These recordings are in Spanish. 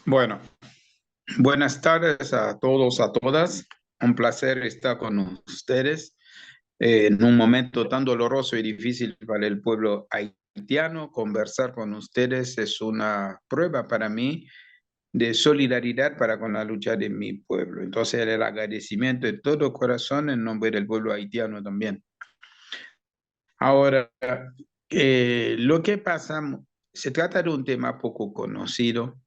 Bueno, buenas tardes a todos, a todas. Un placer estar con ustedes en un momento tan doloroso y difícil para el pueblo haitiano. Conversar con ustedes es una prueba para mí de solidaridad para con la lucha de mi pueblo. Entonces, el agradecimiento de todo corazón en nombre del pueblo haitiano también. Ahora, lo que pasa, se trata de un tema poco conocido,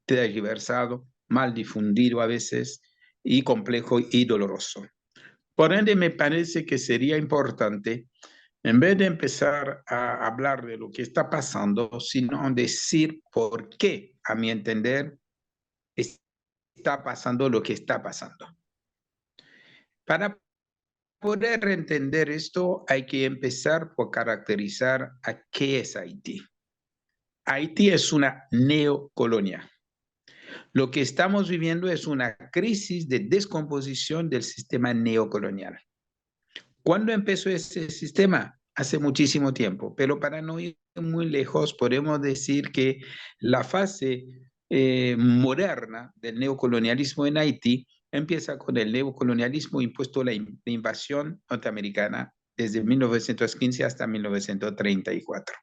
tergiversado, mal difundido a veces y complejo y doloroso. Por ende, me parece que sería importante, en vez de empezar a hablar de lo que está pasando, sino decir por qué, a mi entender, está pasando lo que está pasando. Para poder entender esto, hay que empezar por caracterizar a qué es Haití. Haití es una neocolonia. Lo que estamos viviendo es una crisis de descomposición del sistema neocolonial. ¿Cuándo empezó ese sistema? Hace muchísimo tiempo, pero para no ir muy lejos, podemos decir que la fase moderna del neocolonialismo en Haití empieza con el neocolonialismo impuesto la invasión norteamericana desde 1915 hasta 1934,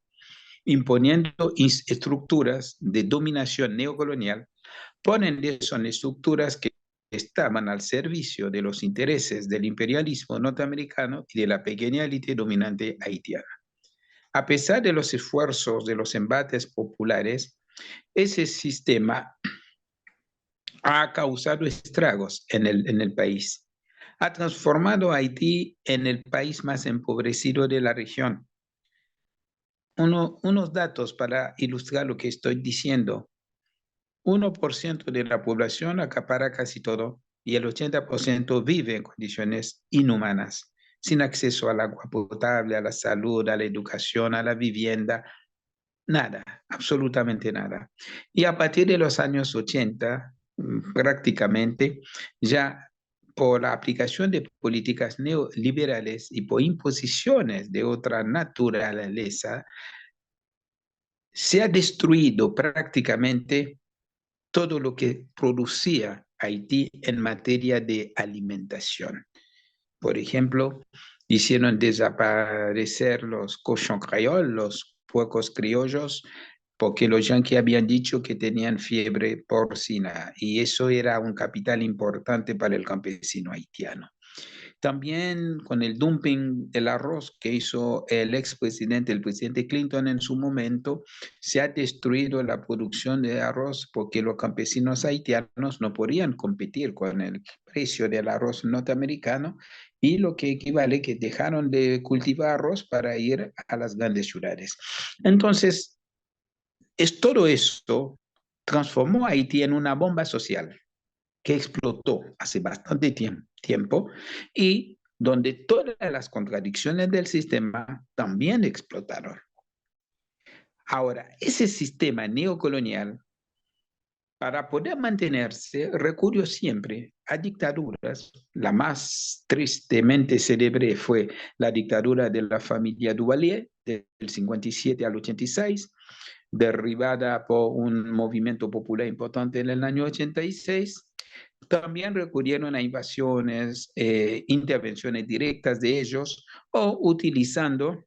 imponiendo estructuras de dominación neocolonial. Ponen son estructuras que estaban al servicio de los intereses del imperialismo norteamericano y de la pequeña élite dominante haitiana. A pesar de los esfuerzos de los embates populares, ese sistema ha causado estragos en el país. Ha transformado a Haití en el país más empobrecido de la región. Unos datos para ilustrar lo que estoy diciendo. 1% de la población acapara casi todo y el 80% vive en condiciones inhumanas, sin acceso al agua potable, a la salud, a la educación, a la vivienda, nada, absolutamente nada. Y a partir de los años 80, prácticamente, ya por la aplicación de políticas neoliberales y por imposiciones de otra naturaleza, se ha destruido prácticamente todo lo que producía Haití en materia de alimentación. Por ejemplo, hicieron desaparecer los cochons créoles, los puercos criollos, porque los yanquis habían dicho que tenían fiebre porcina y eso era un capital importante para el campesino haitiano. También con el dumping del arroz que hizo el expresidente, el presidente Clinton en su momento, se ha destruido la producción de arroz porque los campesinos haitianos no podían competir con el precio del arroz norteamericano y lo que equivale que dejaron de cultivar arroz para ir a las grandes ciudades. Entonces, todo esto transformó a Haití en una bomba social que explotó hace bastante tiempo y donde todas las contradicciones del sistema también explotaron. Ahora, ese sistema neocolonial, para poder mantenerse, recurrió siempre a dictaduras. La más tristemente célebre fue la dictadura de la familia Duvalier del 57 al 86, derribada por un movimiento popular importante en el año 86. También recurrieron a invasiones, intervenciones directas de ellos o utilizando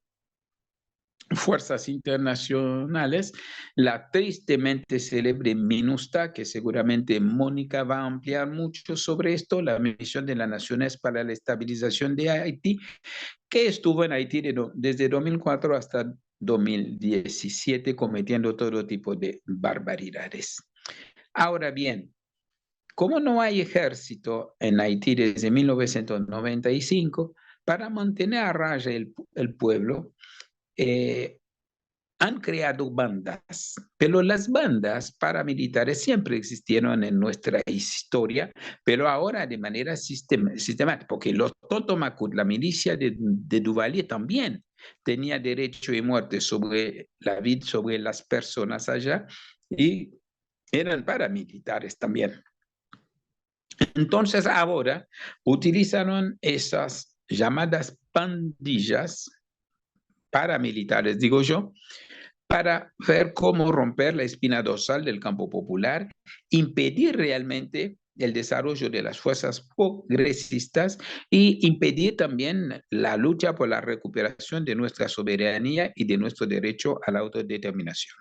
fuerzas internacionales, la tristemente célebre MINUSTAH, que seguramente Mónica va a ampliar mucho sobre esto, la misión de las Naciones para la Estabilización de Haití, que estuvo en Haití desde 2004 hasta 2017 cometiendo todo tipo de barbaridades. Ahora bien, como no hay ejército en Haití desde 1995, para mantener a raya el pueblo, han creado bandas, pero las bandas paramilitares siempre existieron en nuestra historia, pero ahora de manera sistemática, porque los Totomacut, la milicia de Duvalier también tenía derecho de muerte sobre la vida, sobre las personas allá, y eran paramilitares también. Entonces ahora utilizaron esas llamadas pandillas paramilitares, digo yo, para ver cómo romper la espina dorsal del campo popular, impedir realmente el desarrollo de las fuerzas progresistas y impedir también la lucha por la recuperación de nuestra soberanía y de nuestro derecho a la autodeterminación.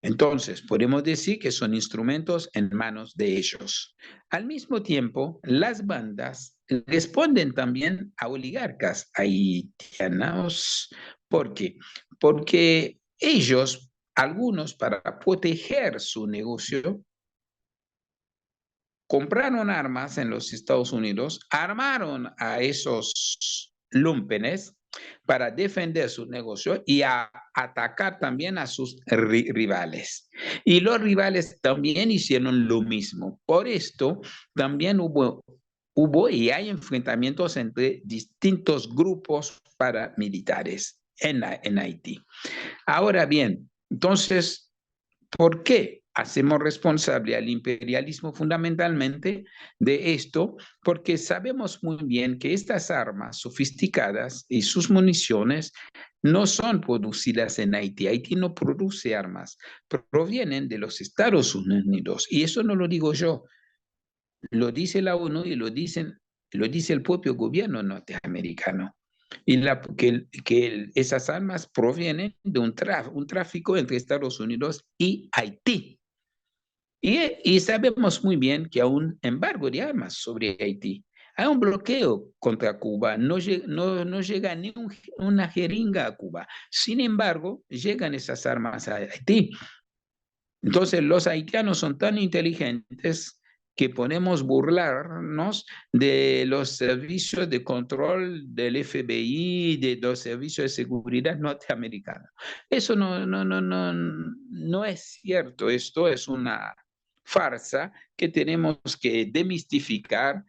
Entonces, podemos decir que son instrumentos en manos de ellos. Al mismo tiempo, las bandas responden también a oligarcas haitianos. ¿Por qué? Porque ellos, algunos para proteger su negocio, compraron armas en los Estados Unidos, armaron a esos lúmpenes para defender su negocio y a atacar también a sus rivales. Y los rivales también hicieron lo mismo. Por esto también hubo y hay enfrentamientos entre distintos grupos paramilitares en Haití. Ahora bien, entonces, ¿por qué hacemos responsable al imperialismo fundamentalmente de esto? Porque sabemos muy bien que estas armas sofisticadas y sus municiones no son producidas en Haití. Haití no produce armas, provienen de los Estados Unidos. Y eso no lo digo yo, lo dice la ONU y lo dice el propio gobierno norteamericano. Y esas armas provienen de un tráfico entre Estados Unidos y Haití. Y sabemos muy bien que hay un embargo de armas sobre Haití. Hay un bloqueo contra Cuba, no llega ni una jeringa a Cuba. Sin embargo, llegan esas armas a Haití. Entonces, los haitianos son tan inteligentes que podemos burlarnos de los servicios de control del FBI, de los servicios de seguridad norteamericanos. Eso no es cierto. Esto es una farsa que tenemos que demistificar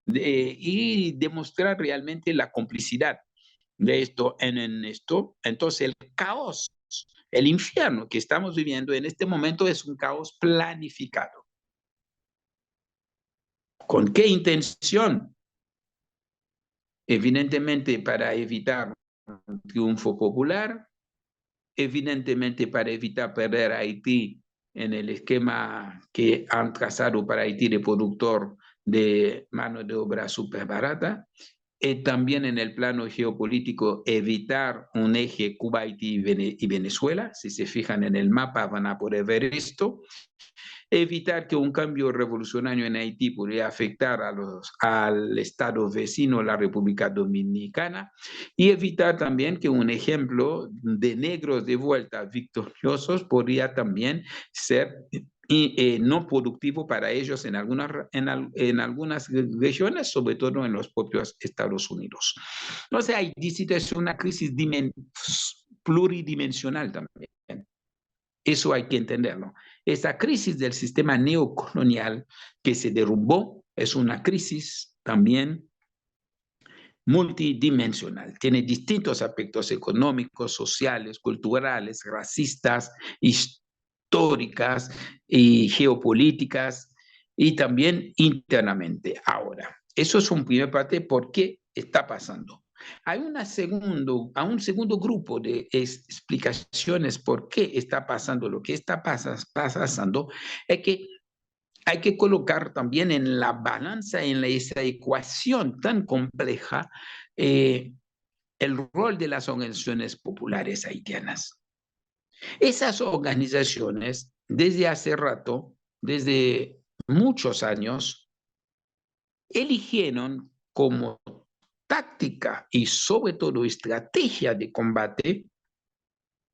y demostrar realmente la complicidad de esto en esto. Entonces, el caos, el infierno que estamos viviendo en este momento es un caos planificado. ¿Con qué intención? Evidentemente para evitar un triunfo popular, evidentemente para evitar perder a Haití en el esquema que han trazado para Haití de productor de mano de obra súper barata, también en el plano geopolítico evitar un eje Cuba, Haití y Venezuela. Si se fijan en el mapa van a poder ver esto. Evitar que un cambio revolucionario en Haití podría afectar al Estado vecino, la República Dominicana, y evitar también que un ejemplo de negros de vuelta victoriosos podría también ser no productivo para ellos en algunas regiones, sobre todo en los propios Estados Unidos. Entonces, Haití es una crisis pluridimensional también. Eso hay que entenderlo. Esa crisis del sistema neocolonial que se derrumbó es una crisis también multidimensional. Tiene distintos aspectos económicos, sociales, culturales, racistas, históricas y geopolíticas y también internamente. Ahora, eso es un primer parte por qué está pasando. Hay un segundo grupo de explicaciones por qué está pasando lo que está pasando, es que hay que colocar también en la balanza, en esa ecuación tan compleja, el rol de las organizaciones populares haitianas. Esas organizaciones, desde hace rato, desde muchos años, eligieron como táctica y sobre todo estrategia de combate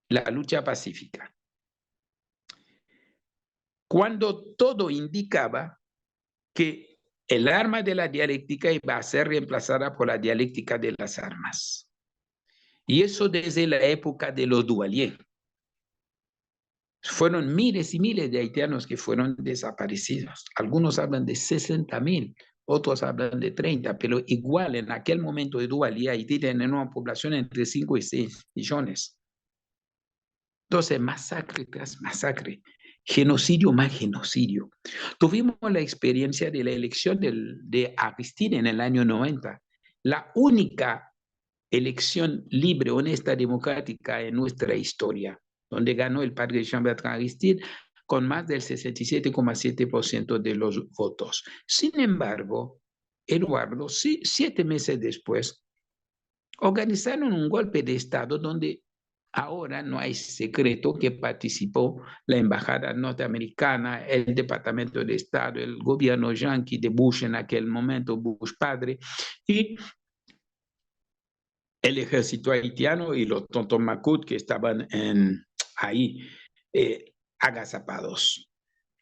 la lucha pacífica. Cuando todo indicaba que el arma de la dialéctica iba a ser reemplazada por la dialéctica de las armas. Y eso desde la época de los Duvalier. Fueron miles y miles de haitianos que fueron desaparecidos. Algunos hablan de 60,000, otros hablan de 30, pero igual en aquel momento de Duvalier, Haití tenía una población entre 5 y 6 millones. Entonces, masacre tras masacre, genocidio más genocidio. Tuvimos la experiencia de la elección de Aristide en el año 90, la única elección libre, honesta, democrática en nuestra historia, donde ganó el padre Jean-Bertrand Aristide con más del 67,7% de los votos. Sin embargo, Eduardo, 7 meses después, organizaron un golpe de Estado donde ahora no hay secreto que participó la embajada norteamericana, el Departamento de Estado, el gobierno yanqui de Bush en aquel momento, Bush padre, y el ejército haitiano y los tontos Macut que estaban ahí agazapados.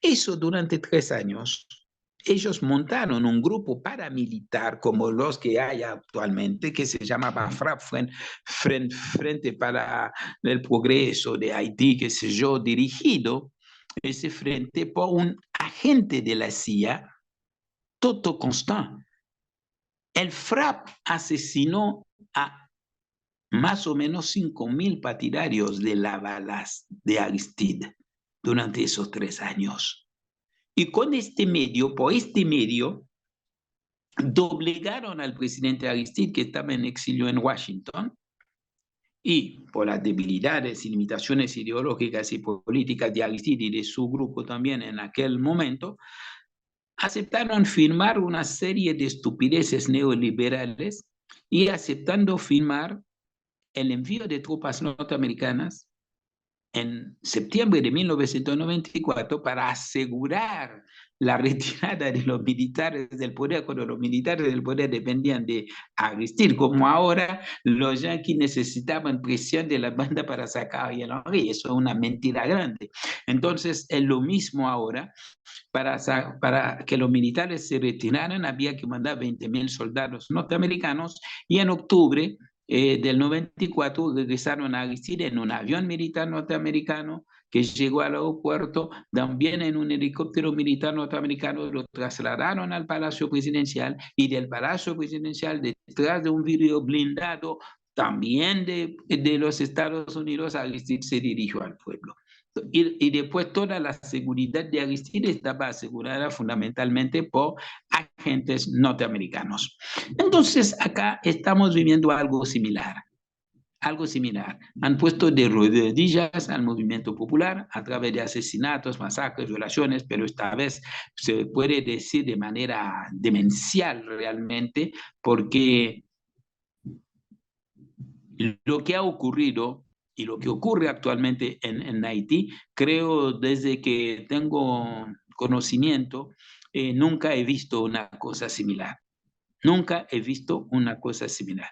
Eso durante 3 años. Ellos montaron un grupo paramilitar como los que hay actualmente, que se llamaba FRAP, Frente para el Progreso de Haití, qué sé yo, dirigido ese frente por un agente de la CIA, Toto Constant. El FRAP asesinó a más o menos 5,000 partidarios de la balas de Aristide durante esos 3 años. Y con este medio, por este medio, doblegaron al presidente Aristide, que estaba en exilio en Washington, y por las debilidades y limitaciones ideológicas y políticas de Aristide y de su grupo también en aquel momento, aceptaron firmar una serie de estupideces neoliberales y aceptando firmar el envío de tropas norteamericanas en septiembre de 1994 para asegurar la retirada de los militares del poder, cuando los militares del poder dependían de Aristide, como ahora los yanquis necesitaban presión de la banda para sacar a Ariel Henry. Eso es una mentira grande. Entonces es lo mismo ahora. Para que los militares se retiraran había que mandar 20,000 soldados norteamericanos y en octubre del 94 regresaron a Aristide en un avión militar norteamericano que llegó al aeropuerto, también en un helicóptero militar norteamericano, lo trasladaron al Palacio Presidencial y del Palacio Presidencial, detrás de un vidrio blindado, también de los Estados Unidos, Aristide se dirigió al pueblo. Y después toda la seguridad de Aristide estaba asegurada fundamentalmente por agentes norteamericanos. Entonces acá estamos viviendo algo similar. Algo similar. Han puesto de rodillas al movimiento popular a través de asesinatos, masacres, violaciones, pero esta vez se puede decir de manera demencial realmente, porque lo que ha ocurrido y lo que ocurre actualmente en Haití, creo desde que tengo conocimiento, nunca he visto una cosa similar. Nunca he visto una cosa similar.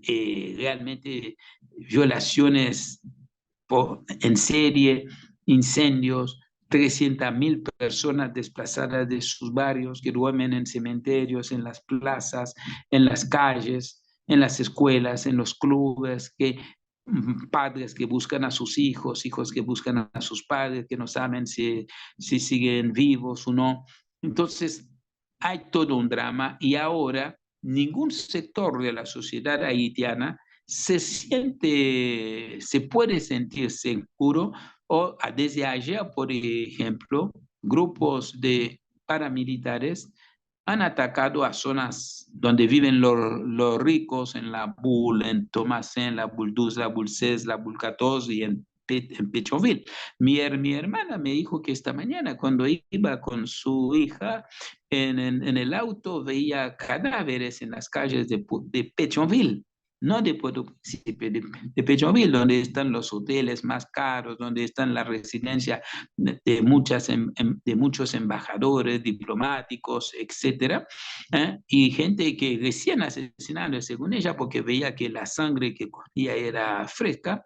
Realmente violaciones en serie, incendios, 300,000 personas desplazadas de sus barrios que duermen en cementerios, en las plazas, en las calles, en las escuelas, en los clubes, padres que buscan a sus hijos, hijos que buscan a sus padres, que no saben si siguen vivos o no. Entonces, hay todo un drama y ahora ningún sector de la sociedad haitiana se puede sentir seguro, o desde ayer, por ejemplo, grupos de paramilitares han atacado a zonas donde viven los ricos, en la Bull, en Thomasin, la Bull 12, la Bull 16, la Bull 14 y en Pétionville. Mi hermana me dijo que esta mañana, cuando iba con su hija en el auto, veía cadáveres en las calles de Pétionville, no de Puerto Príncipe, de Pétionville, donde están los hoteles más caros, donde están las residencias de muchos embajadores, diplomáticos, etcétera, y gente que recién asesinada, según ella, porque veía que la sangre que corría era fresca,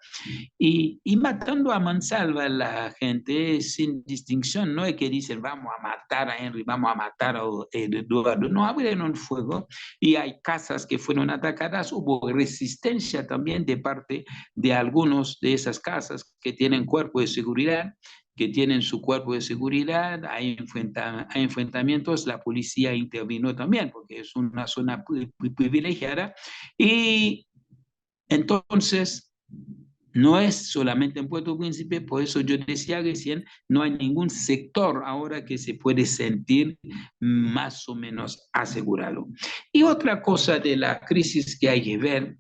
y matando a mansalva a la gente sin distinción. No es que dicen vamos a matar a Henry, vamos a matar a Eduardo, no, abrieron fuego y hay casas que fueron atacadas. Hubo resistencia también de parte de algunos de esas casas que tienen cuerpo de seguridad, que tienen su cuerpo de seguridad, hay enfrentamientos, la policía intervino también porque es una zona privilegiada, y entonces no es solamente en Puerto Príncipe, por eso yo decía recién, no hay ningún sector ahora que se puede sentir más o menos asegurado. Y otra cosa de la crisis que hay que ver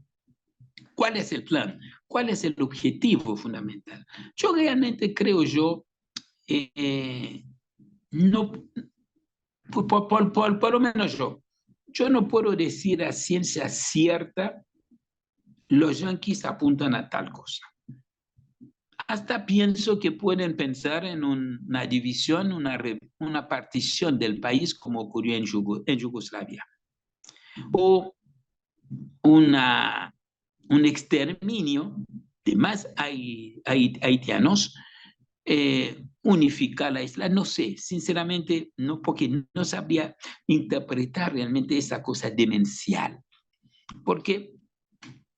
¿Cuál es el plan? ¿Cuál es el objetivo fundamental? Yo realmente creo no, por lo menos yo no puedo decir a ciencia cierta, los yanquis apuntan a tal cosa. Hasta pienso que pueden pensar en una división, una partición del país como ocurrió en Yugoslavia. O un exterminio de más haitianos, unificar la isla, no sé, sinceramente, no, porque no sabría interpretar realmente esa cosa demencial. Porque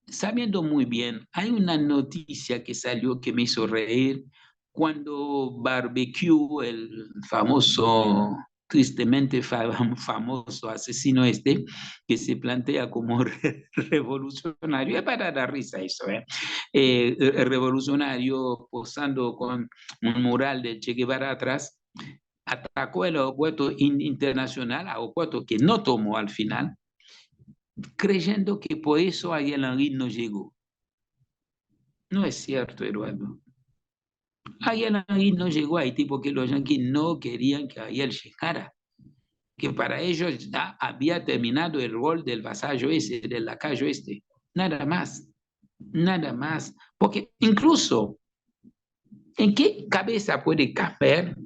sabiendo muy bien, hay una noticia que salió que me hizo reír cuando Barbecue, el famoso, tristemente famoso asesino que se plantea como revolucionario, es para dar risa eso, revolucionario posando con un mural de Che Guevara atrás, atacó el aeropuerto internacional, aeropuerto que no tomó al final, creyendo que por eso Ariel Henry no llegó. No es cierto, Eduardo. Ariel Henry no llegó a Haití porque los yanquis no querían que Ariel llegara, que para ellos ya había terminado el rol del vasallo ese, del lacayo este. Nada más, nada más. Porque incluso, ¿en qué cabeza puede caber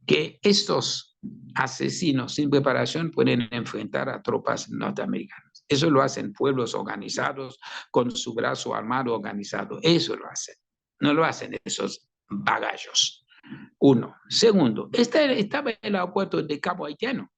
que estos asesinos sin preparación pueden enfrentar a tropas norteamericanas? Eso lo hacen pueblos organizados con su brazo armado organizado. Eso lo hacen. No lo hacen esos bagallos. Uno. Segundo, estaba en el aeropuerto de Cabo Haitiano.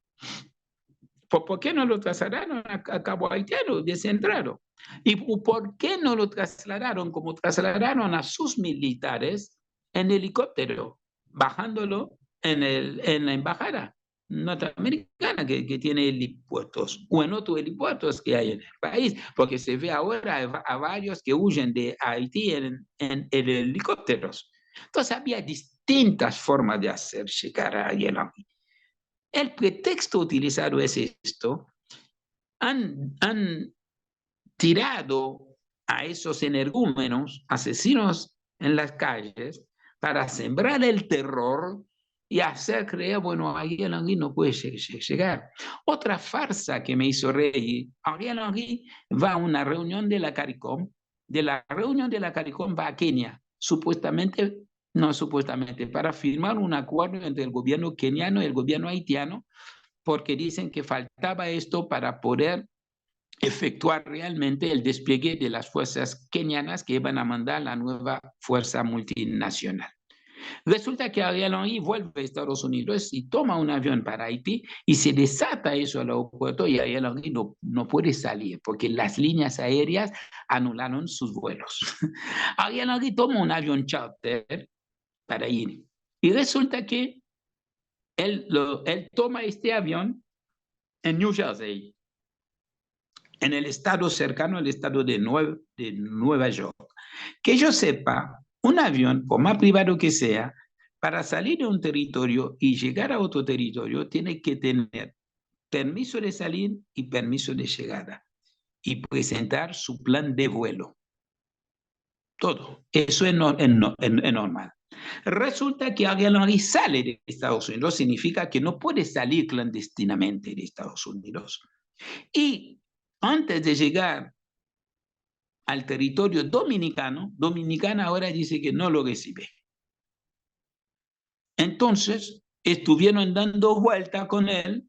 ¿Por qué no lo trasladaron a Cabo Haitiano descentrado? ¿Y por qué no lo trasladaron como trasladaron a sus militares en helicóptero, bajándolo en la embajada norteamericana que tiene helipuertos, o en otros helipuertos que hay en el país? Porque se ve ahora a varios que huyen de Haití en helicópteros. Entonces había distintas formas de hacer llegar a Yelamí. El pretexto utilizado es esto. Han tirado a esos energúmenos, asesinos en las calles, para sembrar el terror y hacer creer, bueno, Ariel Henry no puede llegar. Otra farsa que me hizo reír, Ariel Henry va a una reunión de la CARICOM, de la reunión de la CARICOM va a Kenia, supuestamente, no supuestamente, para firmar un acuerdo entre el gobierno keniano y el gobierno haitiano, porque dicen que faltaba esto para poder efectuar realmente el despliegue de las fuerzas kenianas que iban a mandar la nueva fuerza multinacional. Resulta que Ariel Henry vuelve a Estados Unidos y toma un avión para Haití y se desata eso al aeropuerto y Ariel Henry no puede salir porque las líneas aéreas anularon sus vuelos. Ariel Henry toma un avión charter para ir y resulta que él toma este avión en New Jersey, en el estado cercano al estado de Nueva York. Que yo sepa, un avión, por más privado que sea, para salir de un territorio y llegar a otro territorio, tiene que tener permiso de salir y permiso de llegada y presentar su plan de vuelo. Todo. Eso es normal. Resulta que Ariel Henry sale de Estados Unidos, significa que no puede salir clandestinamente de Estados Unidos. Y antes de llegar al territorio dominicano, Dominicana ahora dice que no lo recibe. Entonces, estuvieron dando vuelta con él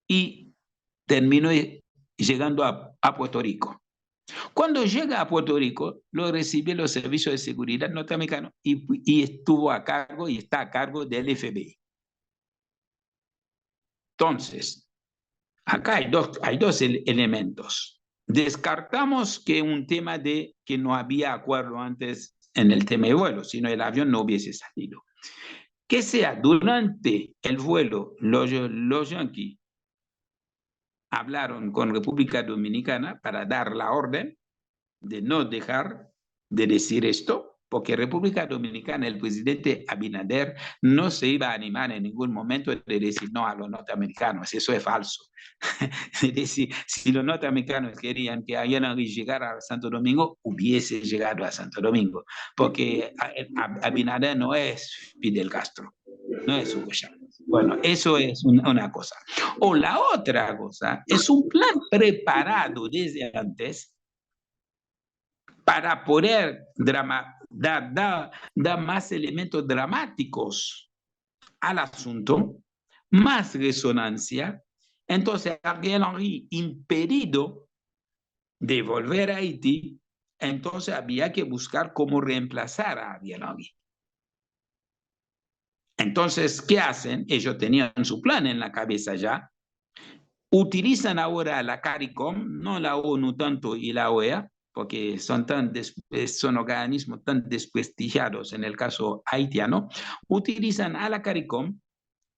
y terminó llegando a Puerto Rico. Cuando llega a Puerto Rico, lo recibe los servicios de seguridad norteamericanos y estuvo a cargo y está a cargo del FBI. Entonces, acá hay dos elementos. Descartamos que un tema de que no había acuerdo antes en el tema de vuelo, sino el avión no hubiese salido. Que sea durante el vuelo, los yanquis hablaron con República Dominicana para dar la orden de no dejar de decir esto, porque República Dominicana, el presidente Abinader no se iba a animar en ningún momento de decir no a los norteamericanos, eso es falso. Es decir, si los norteamericanos querían que Ariel Henry llegara a Santo Domingo, hubiese llegado a Santo Domingo, porque Abinader no es Fidel Castro, no es Hugo Chávez. Bueno, eso es una cosa. O la otra cosa es un plan preparado desde antes para poder dar más elementos dramáticos al asunto, más resonancia. Entonces, Ariel Henry, impedido de volver a Haití, entonces había que buscar cómo reemplazar a Ariel Henry. Entonces, ¿qué hacen? Ellos tenían su plan en la cabeza ya. Utilizan ahora la CARICOM, no la ONU tanto y la OEA, porque son organismos tan desprestigiados en el caso haitiano. Utilizan a la CARICOM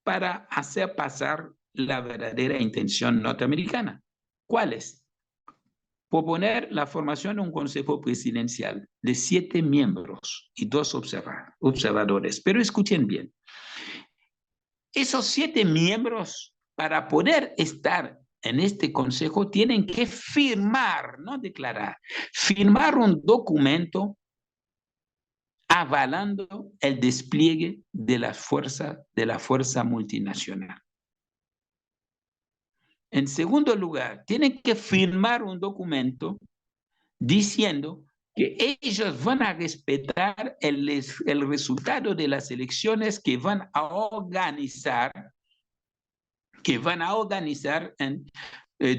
para hacer pasar la verdadera intención norteamericana. ¿Cuál es? Proponer la formación de un consejo presidencial de 7 miembros y 2 observadores. Pero escuchen bien, esos 7 miembros, para poder estar en este consejo, tienen que firmar, no declarar, firmar un documento avalando el despliegue de la fuerza multinacional. En segundo lugar, tienen que firmar un documento diciendo que ellos van a respetar el resultado de las elecciones que van a organizar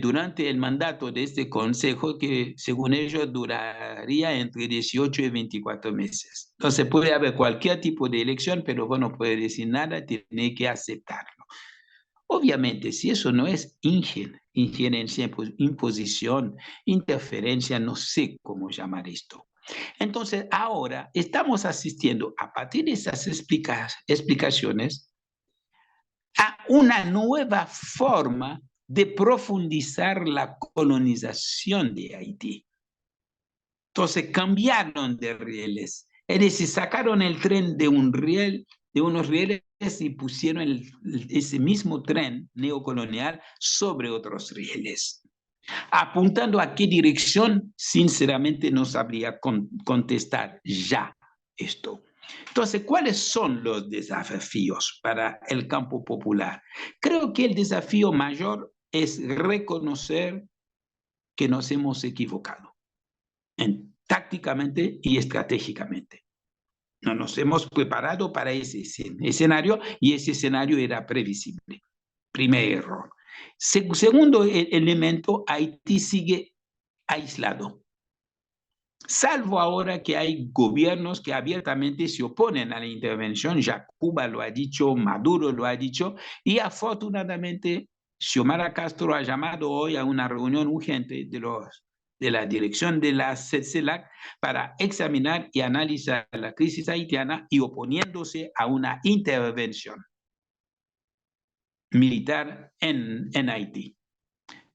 durante el mandato de este consejo, que según ellos duraría entre 18 y 24 meses. Entonces puede haber cualquier tipo de elección, pero vos no puede decir nada, tiene que aceptarlo. Obviamente, si eso no es injerencia, imposición, interferencia, no sé cómo llamar esto. Entonces, ahora estamos asistiendo, a partir de esas explicaciones, a una nueva forma de profundizar la colonización de Haití. Entonces, cambiaron de rieles. Es decir, sacaron el tren de unos rieles y pusieron ese mismo tren neocolonial sobre otros rieles. Apuntando a qué dirección, sinceramente no sabría contestar ya esto. Entonces, ¿cuáles son los desafíos para el campo popular? Creo que el desafío mayor es reconocer que nos hemos equivocado tácticamente y estratégicamente. No nos hemos preparado para ese escenario y ese escenario era previsible. Primer error. Segundo elemento, Haití sigue aislado. Salvo ahora que hay gobiernos que abiertamente se oponen a la intervención, ya Cuba lo ha dicho, Maduro lo ha dicho, y afortunadamente Xiomara Castro ha llamado hoy a una reunión urgente de la dirección de la CELAC para examinar y analizar la crisis haitiana y oponiéndose a una intervención militar en Haití.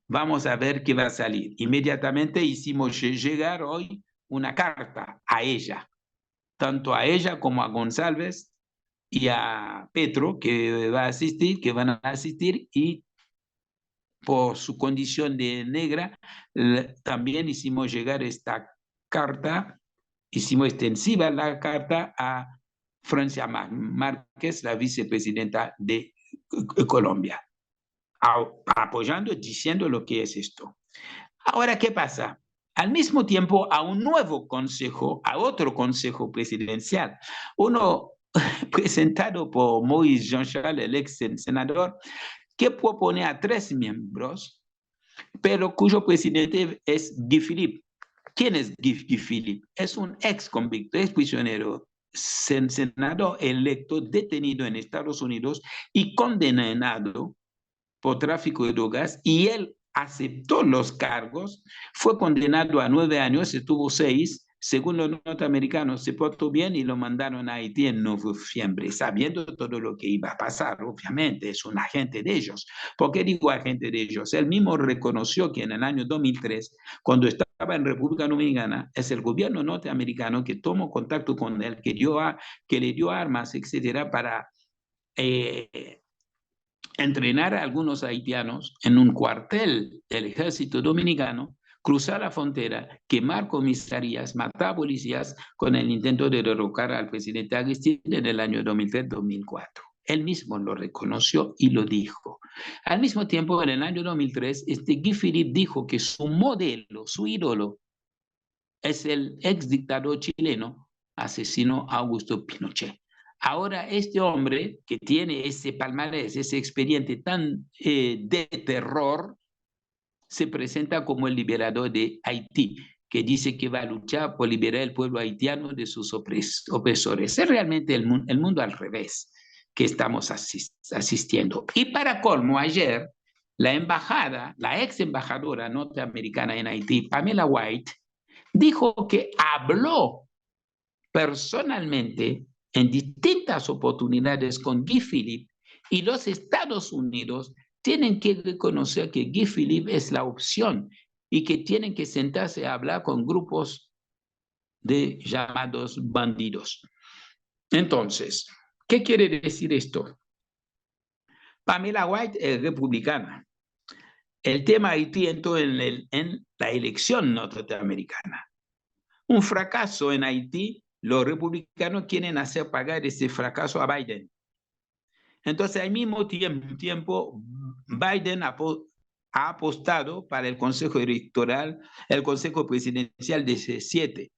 Vamos a ver qué va a salir. Inmediatamente hicimos llegar hoy una carta a ella, tanto a ella como a González y a Petro, que van a asistir, y por su condición de negra, también hicimos llegar esta carta, hicimos extensiva la carta a Francia Márquez, la vicepresidenta de Colombia, apoyando, diciendo lo que es esto. Ahora, ¿qué pasa? Al mismo tiempo, a un nuevo consejo, a otro consejo presidencial, uno presentado por Moïse Jean-Charles, el ex senador, que propone a 3 miembros, pero cuyo presidente es Guy Philippe. ¿Quién es Guy Philippe? Es un ex convicto, ex prisionero, senador electo, detenido en Estados Unidos y condenado por tráfico de drogas, y él aceptó los cargos, fue condenado a 9 años, estuvo 6, según los norteamericanos, se portó bien y lo mandaron a Haití en noviembre, sabiendo todo lo que iba a pasar. Obviamente es un agente de ellos. ¿Por qué digo agente de ellos? Él mismo reconoció que en el año 2003, cuando estaba estaba en República Dominicana, es el gobierno norteamericano que tomó contacto con él, que le dio armas, etcétera, para entrenar a algunos haitianos en un cuartel del ejército dominicano, cruzar la frontera, quemar comisarías, matar policías con el intento de derrocar al presidente Agustín en el año 2003-2004. Él mismo lo reconoció y lo dijo. Al mismo tiempo, en el año 2003, Guy Philippe dijo que su modelo, su ídolo, es el ex dictador chileno, asesino Augusto Pinochet. Ahora, este hombre que tiene ese palmarés, ese expediente tan de terror, se presenta como el liberador de Haití, que dice que va a luchar por liberar el pueblo haitiano de sus opresores. Es realmente el mundo al revés que estamos asistiendo. Y para colmo, ayer, la embajada, la ex embajadora norteamericana en Haití, Pamela White, dijo que habló personalmente en distintas oportunidades con Guy Philippe y los Estados Unidos tienen que reconocer que Guy Philippe es la opción y que tienen que sentarse a hablar con grupos de llamados bandidos. Entonces, ¿qué quiere decir esto? Pamela White es republicana. El tema Haití entró en la elección norteamericana. Un fracaso en Haití, los republicanos quieren hacer pagar ese fracaso a Biden. Entonces, al mismo tiempo, Biden ha apostado para el Consejo Electoral, el Consejo Presidencial de 7.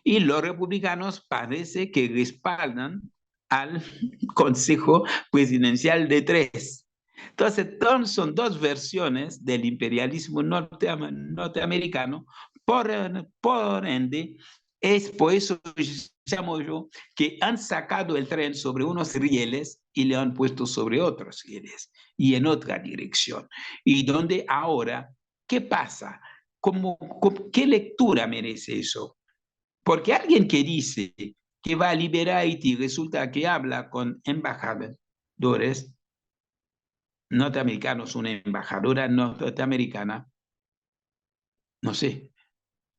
Y los republicanos parece que respaldan al Consejo Presidencial de 3. Entonces, son dos versiones del imperialismo norteamericano. Por ende, es por eso llamo yo que han sacado el tren sobre unos rieles y le han puesto sobre otros rieles y en otra dirección. Y donde ahora, ¿qué pasa? ¿Qué lectura merece eso? Porque alguien que dice que va a liberar a Haití resulta que habla con embajadores norteamericanos, una embajadora norteamericana, no sé,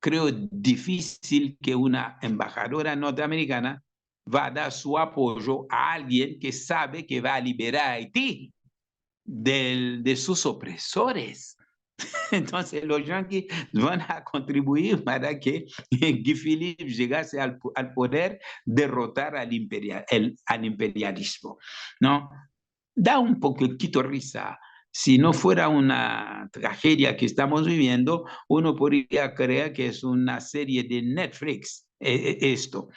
creo difícil que una embajadora norteamericana va a dar su apoyo a alguien que sabe que va a liberar a Haití de sus opresores. Entonces los yanquis van a contribuir para que Guy Philippe llegase al poder, derrotar al imperialismo, ¿no? Da un poquito risa. Si no fuera una tragedia que estamos viviendo, uno podría creer que es una serie de Netflix, esto.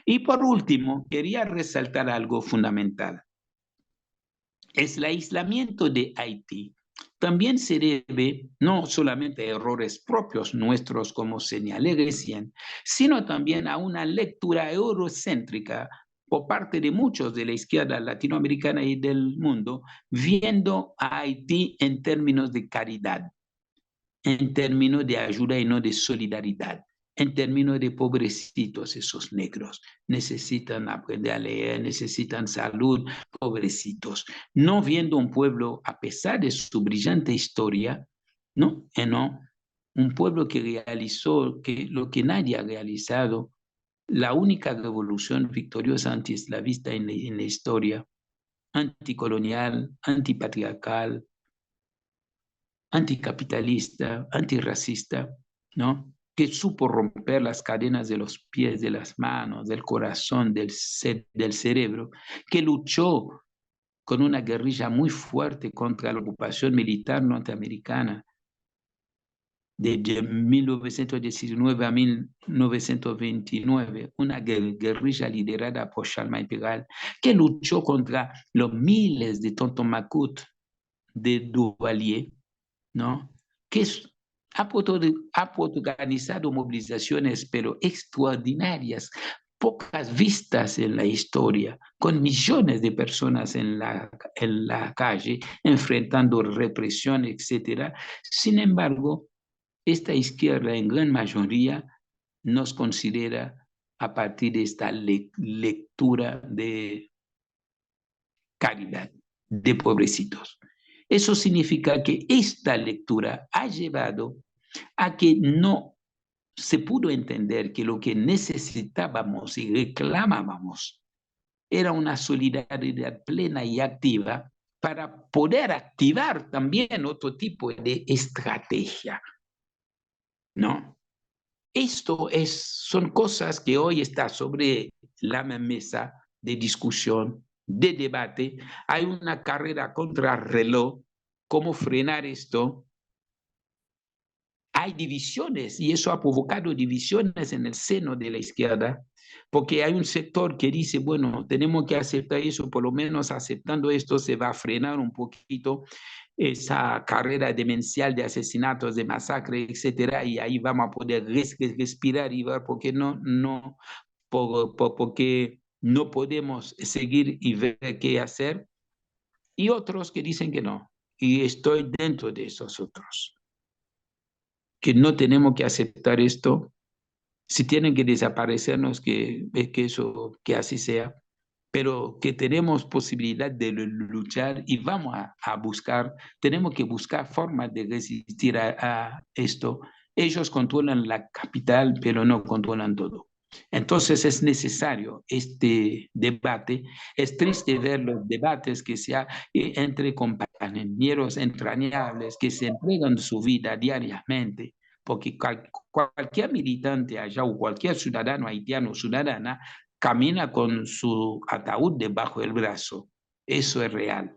Y por último, quería resaltar algo fundamental. Es el aislamiento de Haití. También se debe no solamente a errores propios nuestros, como señalé recién, sino también a una lectura eurocéntrica por parte de muchos de la izquierda latinoamericana y del mundo, viendo a Haití en términos de caridad, en términos de ayuda y no de solidaridad, en términos de pobrecitos esos negros. Necesitan aprender a leer, necesitan salud, pobrecitos. No viendo un pueblo, a pesar de su brillante historia, ¿no? Un pueblo que realizó lo que nadie ha realizado, la única revolución victoriosa antieslavista en la historia, anticolonial, antipatriarcal, anticapitalista, antirracista, ¿no? Que supo romper las cadenas de los pies, de las manos, del corazón, del cerebro, que luchó con una guerrilla muy fuerte contra la ocupación militar norteamericana de 1919 a 1929, una guerrilla liderada por Charles Peral, que luchó contra los miles de Tonton de Duvalier, ¿no? Que ha protagonizado movilizaciones, pero extraordinarias, pocas vistas en la historia, con millones de personas en la calle, enfrentando represión, etc. Sin embargo, esta izquierda en gran mayoría nos considera a partir de esta lectura de caridad, de pobrecitos. Eso significa que esta lectura ha llevado a que no se pudo entender que lo que necesitábamos y reclamábamos era una solidaridad plena y activa para poder activar también otro tipo de estrategia, ¿no? Son cosas que hoy están sobre la mesa de discusión, de debate. Hay una carrera contra reloj, cómo frenar esto. Hay divisiones y eso ha provocado divisiones en el seno de la izquierda, porque hay un sector que dice, bueno, tenemos que aceptar eso, por lo menos aceptando esto se va a frenar un poquito esa carrera demencial de asesinatos, de masacre, etcétera, y ahí vamos a poder respirar y ver por qué porque no podemos seguir y ver qué hacer, y otros que dicen que no, y estoy dentro de esos otros, que no tenemos que aceptar esto. Si tienen que desaparecernos, que así sea, pero que tenemos posibilidad de luchar y vamos a buscar, tenemos que buscar formas de resistir a esto. Ellos controlan la capital, pero no controlan todo. Entonces es necesario este debate. Es triste ver los debates que se hay entre compañeros entrañables que se entregan su vida diariamente, porque cualquier militante allá o cualquier ciudadano haitiano o ciudadana camina con su ataúd debajo del brazo. Eso es real.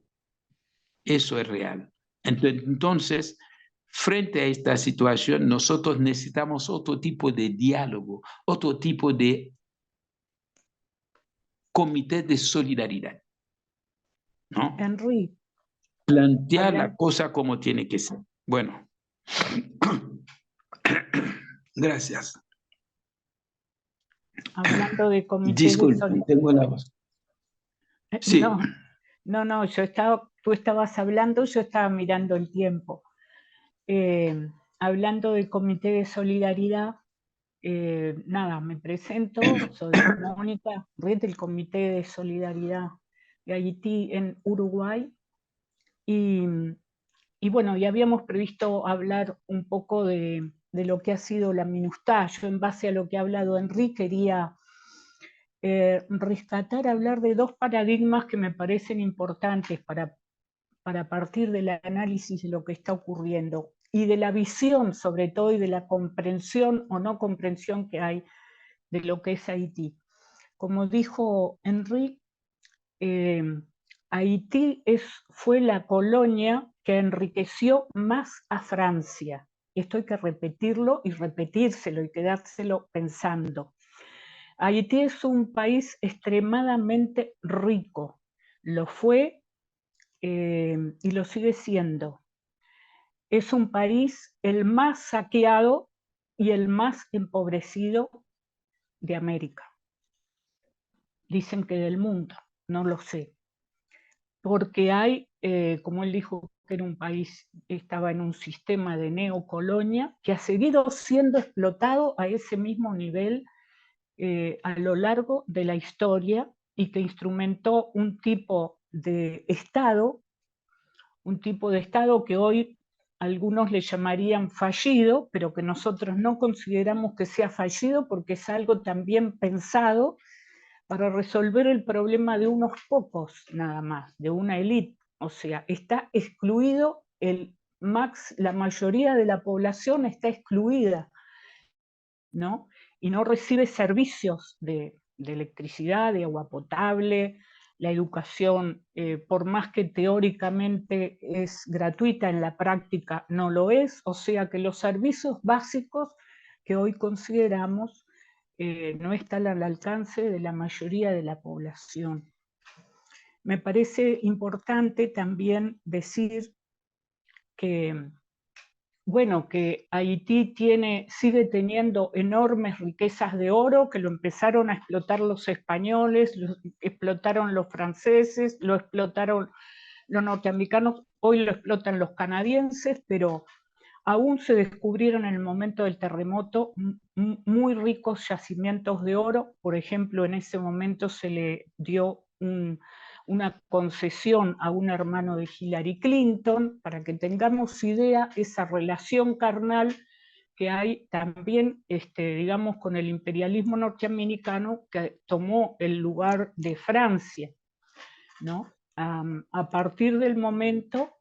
Eso es real. Entonces, frente a esta situación, nosotros necesitamos otro tipo de diálogo, otro tipo de comité de solidaridad, ¿no? Henry, Plantear la cosa como tiene que ser. Bueno, gracias. Hablando de comités de Disculpe, solidaridad. tengo la voz. Sí. No, tú estabas hablando, yo estaba mirando el tiempo. Hablando de comité de solidaridad, nada, me presento, soy Mónica Ruiz del Comité de Solidaridad de Haití en Uruguay, y bueno, ya habíamos previsto hablar un poco de lo que ha sido la MINUSTAH. Yo, en base a lo que ha hablado Enrique, quería hablar de dos paradigmas que me parecen importantes para partir del análisis de lo que está ocurriendo y de la visión, sobre todo, y de la comprensión o no comprensión que hay de lo que es Haití. Como dijo Enrique, Haití fue la colonia que enriqueció más a Francia. Esto hay que repetirlo y repetírselo y quedárselo pensando. Haití es un país extremadamente rico, lo fue y lo sigue siendo. Es un país el más saqueado y el más empobrecido de América. Dicen que del mundo, no lo sé. Porque hay, como él dijo, que era un país, estaba en un sistema de neocolonia que ha seguido siendo explotado a ese mismo nivel a lo largo de la historia, y que instrumentó un tipo de Estado que hoy algunos le llamarían fallido, pero que nosotros no consideramos que sea fallido porque es algo también pensado para resolver el problema de unos pocos nada más, de una élite. O sea, está excluido la mayoría de la población está excluida, ¿no? Y no recibe servicios de electricidad, de agua potable. La educación, por más que teóricamente es gratuita, en la práctica no lo es. O sea que los servicios básicos que hoy consideramos no están al alcance de la mayoría de la población. Me parece importante también decir que, bueno, que Haití sigue teniendo enormes riquezas de oro, que lo empezaron a explotar los españoles, lo explotaron los franceses, lo explotaron los norteamericanos, hoy lo explotan los canadienses, pero aún se descubrieron en el momento del terremoto muy ricos yacimientos de oro. Por ejemplo, en ese momento se le dio una concesión a un hermano de Hillary Clinton, para que tengamos idea esa relación carnal que hay también, digamos, con el imperialismo norteamericano que tomó el lugar de Francia, ¿no? A partir del momento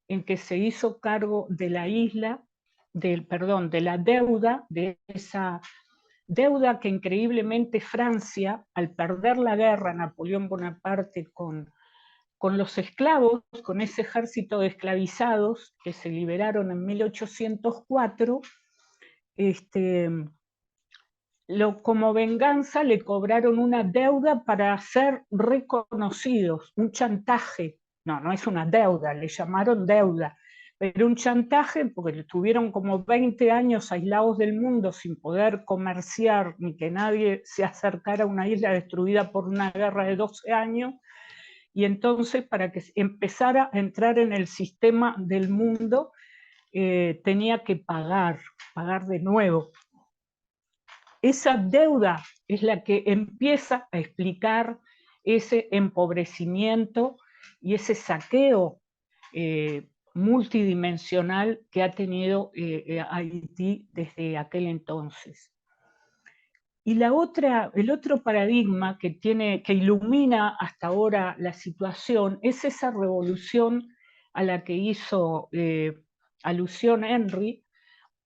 en que se hizo cargo de la isla, de la deuda, de esa deuda que increíblemente Francia, al perder la guerra, Napoleón Bonaparte con los esclavos, con ese ejército de esclavizados que se liberaron en 1804, como venganza le cobraron una deuda para ser reconocidos, un chantaje. No, no es una deuda, le llamaron deuda, pero un chantaje porque estuvieron como 20 años aislados del mundo sin poder comerciar ni que nadie se acercara a una isla destruida por una guerra de 12 años, y entonces para que empezara a entrar en el sistema del mundo tenía que pagar de nuevo. Esa deuda es la que empieza a explicar ese empobrecimiento y ese saqueo multidimensional que ha tenido Haití desde aquel entonces. Y el otro paradigma que ilumina hasta ahora la situación es esa revolución a la que hizo alusión Henry,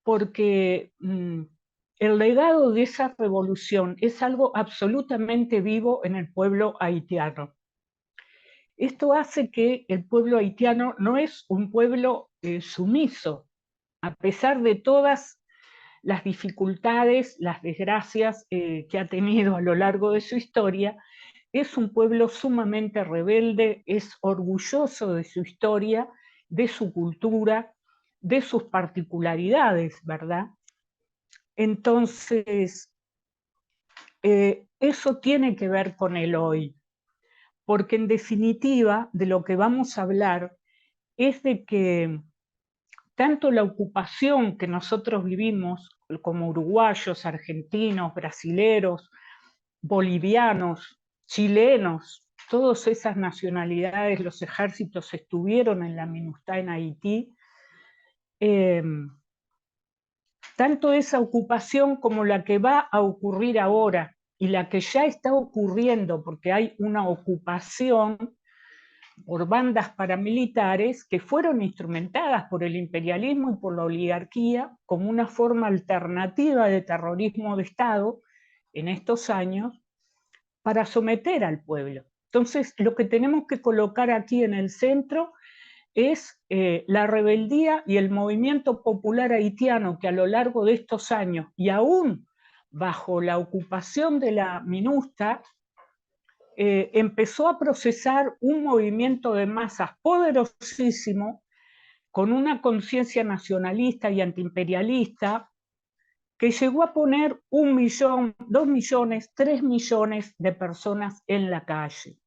porque el legado de esa revolución es algo absolutamente vivo en el pueblo haitiano. Esto hace que el pueblo haitiano no es un pueblo sumiso, a pesar de todas las dificultades, las desgracias que ha tenido a lo largo de su historia. Es un pueblo sumamente rebelde, es orgulloso de su historia, de su cultura, de sus particularidades, ¿verdad? Entonces, eso tiene que ver con el hoy, porque en definitiva de lo que vamos a hablar es de que tanto la ocupación que nosotros vivimos como uruguayos, argentinos, brasileros, bolivianos, chilenos, todas esas nacionalidades, los ejércitos estuvieron en la MINUSTAH en Haití, tanto esa ocupación como la que va a ocurrir ahora y la que ya está ocurriendo, porque hay una ocupación por bandas paramilitares que fueron instrumentadas por el imperialismo y por la oligarquía como una forma alternativa de terrorismo de Estado en estos años para someter al pueblo. Entonces, lo que tenemos que colocar aquí en el centro es la rebeldía y el movimiento popular haitiano que a lo largo de estos años, y aún bajo la ocupación de la MINUSTAH, empezó a procesar un movimiento de masas poderosísimo, con una conciencia nacionalista y antiimperialista, que llegó a poner 1 millón, 2 millones, 3 millones de personas en la calle.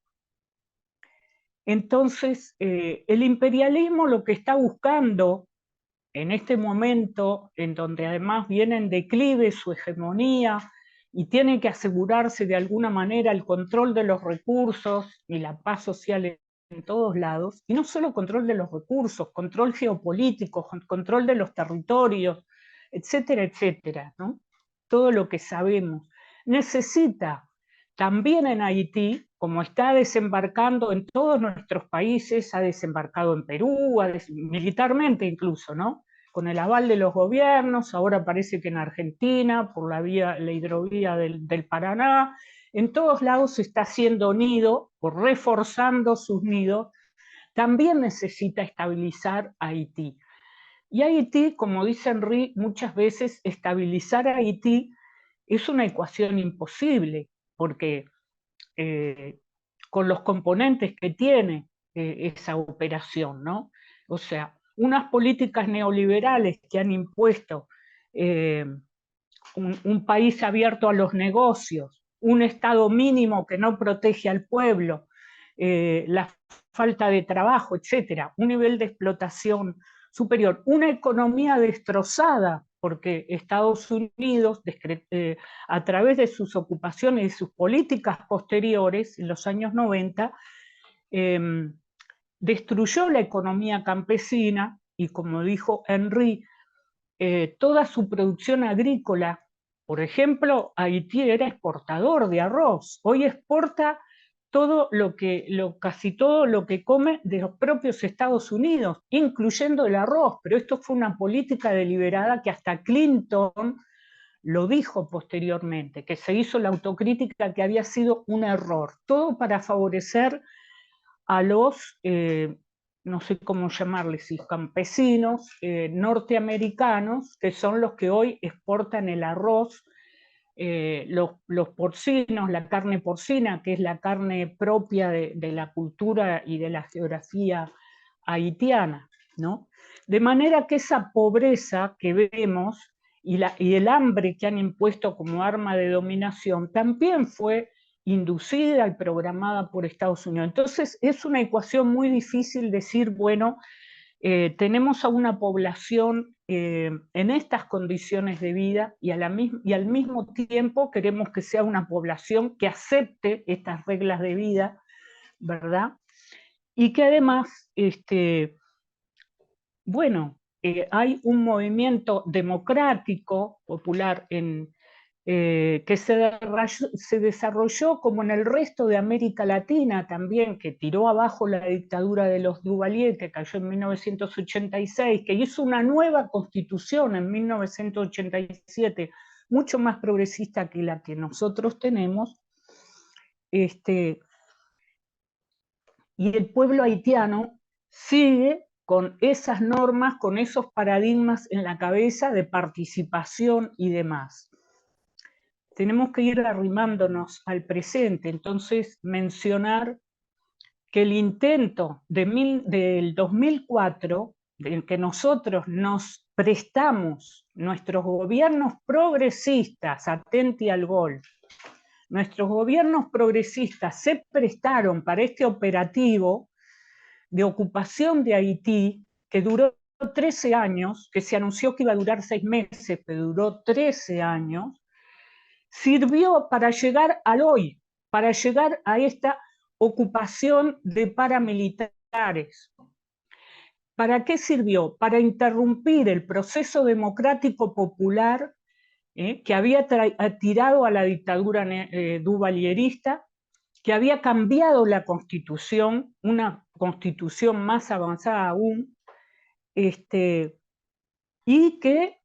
Entonces, el imperialismo lo que está buscando en este momento, en donde además viene en declive su hegemonía y tiene que asegurarse de alguna manera el control de los recursos y la paz social en todos lados, y no solo control de los recursos, control geopolítico, control de los territorios, etcétera, etcétera, ¿no? Todo lo que sabemos. Necesita también en Haití, como está desembarcando en todos nuestros países, ha desembarcado en Perú, militarmente incluso, ¿no? Con el aval de los gobiernos, ahora parece que en Argentina, por la hidrovía del Paraná, en todos lados se está haciendo nido, o reforzando sus nidos, también necesita estabilizar a Haití. Y Haití, como dice Henry, muchas veces estabilizar a Haití es una ecuación imposible, porque con los componentes que tiene esa operación, ¿no? O sea, unas políticas neoliberales que han impuesto un país abierto a los negocios, un Estado mínimo que no protege al pueblo, la falta de trabajo, etcétera, un nivel de explotación superior, una economía destrozada, porque Estados Unidos, a través de sus ocupaciones y sus políticas posteriores, en los años 90, destruyó la economía campesina, y como dijo Henry, toda su producción agrícola. Por ejemplo, Haití era exportador de arroz, hoy exporta casi todo lo que come de los propios Estados Unidos, incluyendo el arroz, pero esto fue una política deliberada que hasta Clinton lo dijo posteriormente, que se hizo la autocrítica que había sido un error, todo para favorecer a los, no sé cómo llamarles, si campesinos norteamericanos, que son los que hoy exportan el arroz, los porcinos, la carne porcina, que es la carne propia de la cultura y de la geografía haitiana, ¿no? De manera que esa pobreza que vemos y el hambre que han impuesto como arma de dominación también fue inducida y programada por Estados Unidos. Entonces es una ecuación muy difícil decir, bueno, tenemos a una población en estas condiciones de vida y al mismo tiempo queremos que sea una población que acepte estas reglas de vida, ¿verdad? Y que además, bueno, hay un movimiento democrático popular que se desarrolló como en el resto de América Latina también, que tiró abajo la dictadura de los Duvalier, que cayó en 1986, que hizo una nueva constitución en 1987, mucho más progresista que la que nosotros tenemos, y el pueblo haitiano sigue con esas normas, con esos paradigmas en la cabeza de participación y demás. Tenemos que ir arrimándonos al presente, entonces mencionar que el intento del 2004, en que nosotros nos prestamos, nuestros gobiernos progresistas, atenti al gol, nuestros gobiernos progresistas se prestaron para este operativo de ocupación de Haití, que duró 13 años, que se anunció que iba a durar 6 meses, pero duró 13 años, sirvió para llegar al hoy, para llegar a esta ocupación de paramilitares. ¿Para qué sirvió? Para interrumpir el proceso democrático popular que había tirado a la dictadura duvalierista, que había cambiado la constitución, una constitución más avanzada aún, y que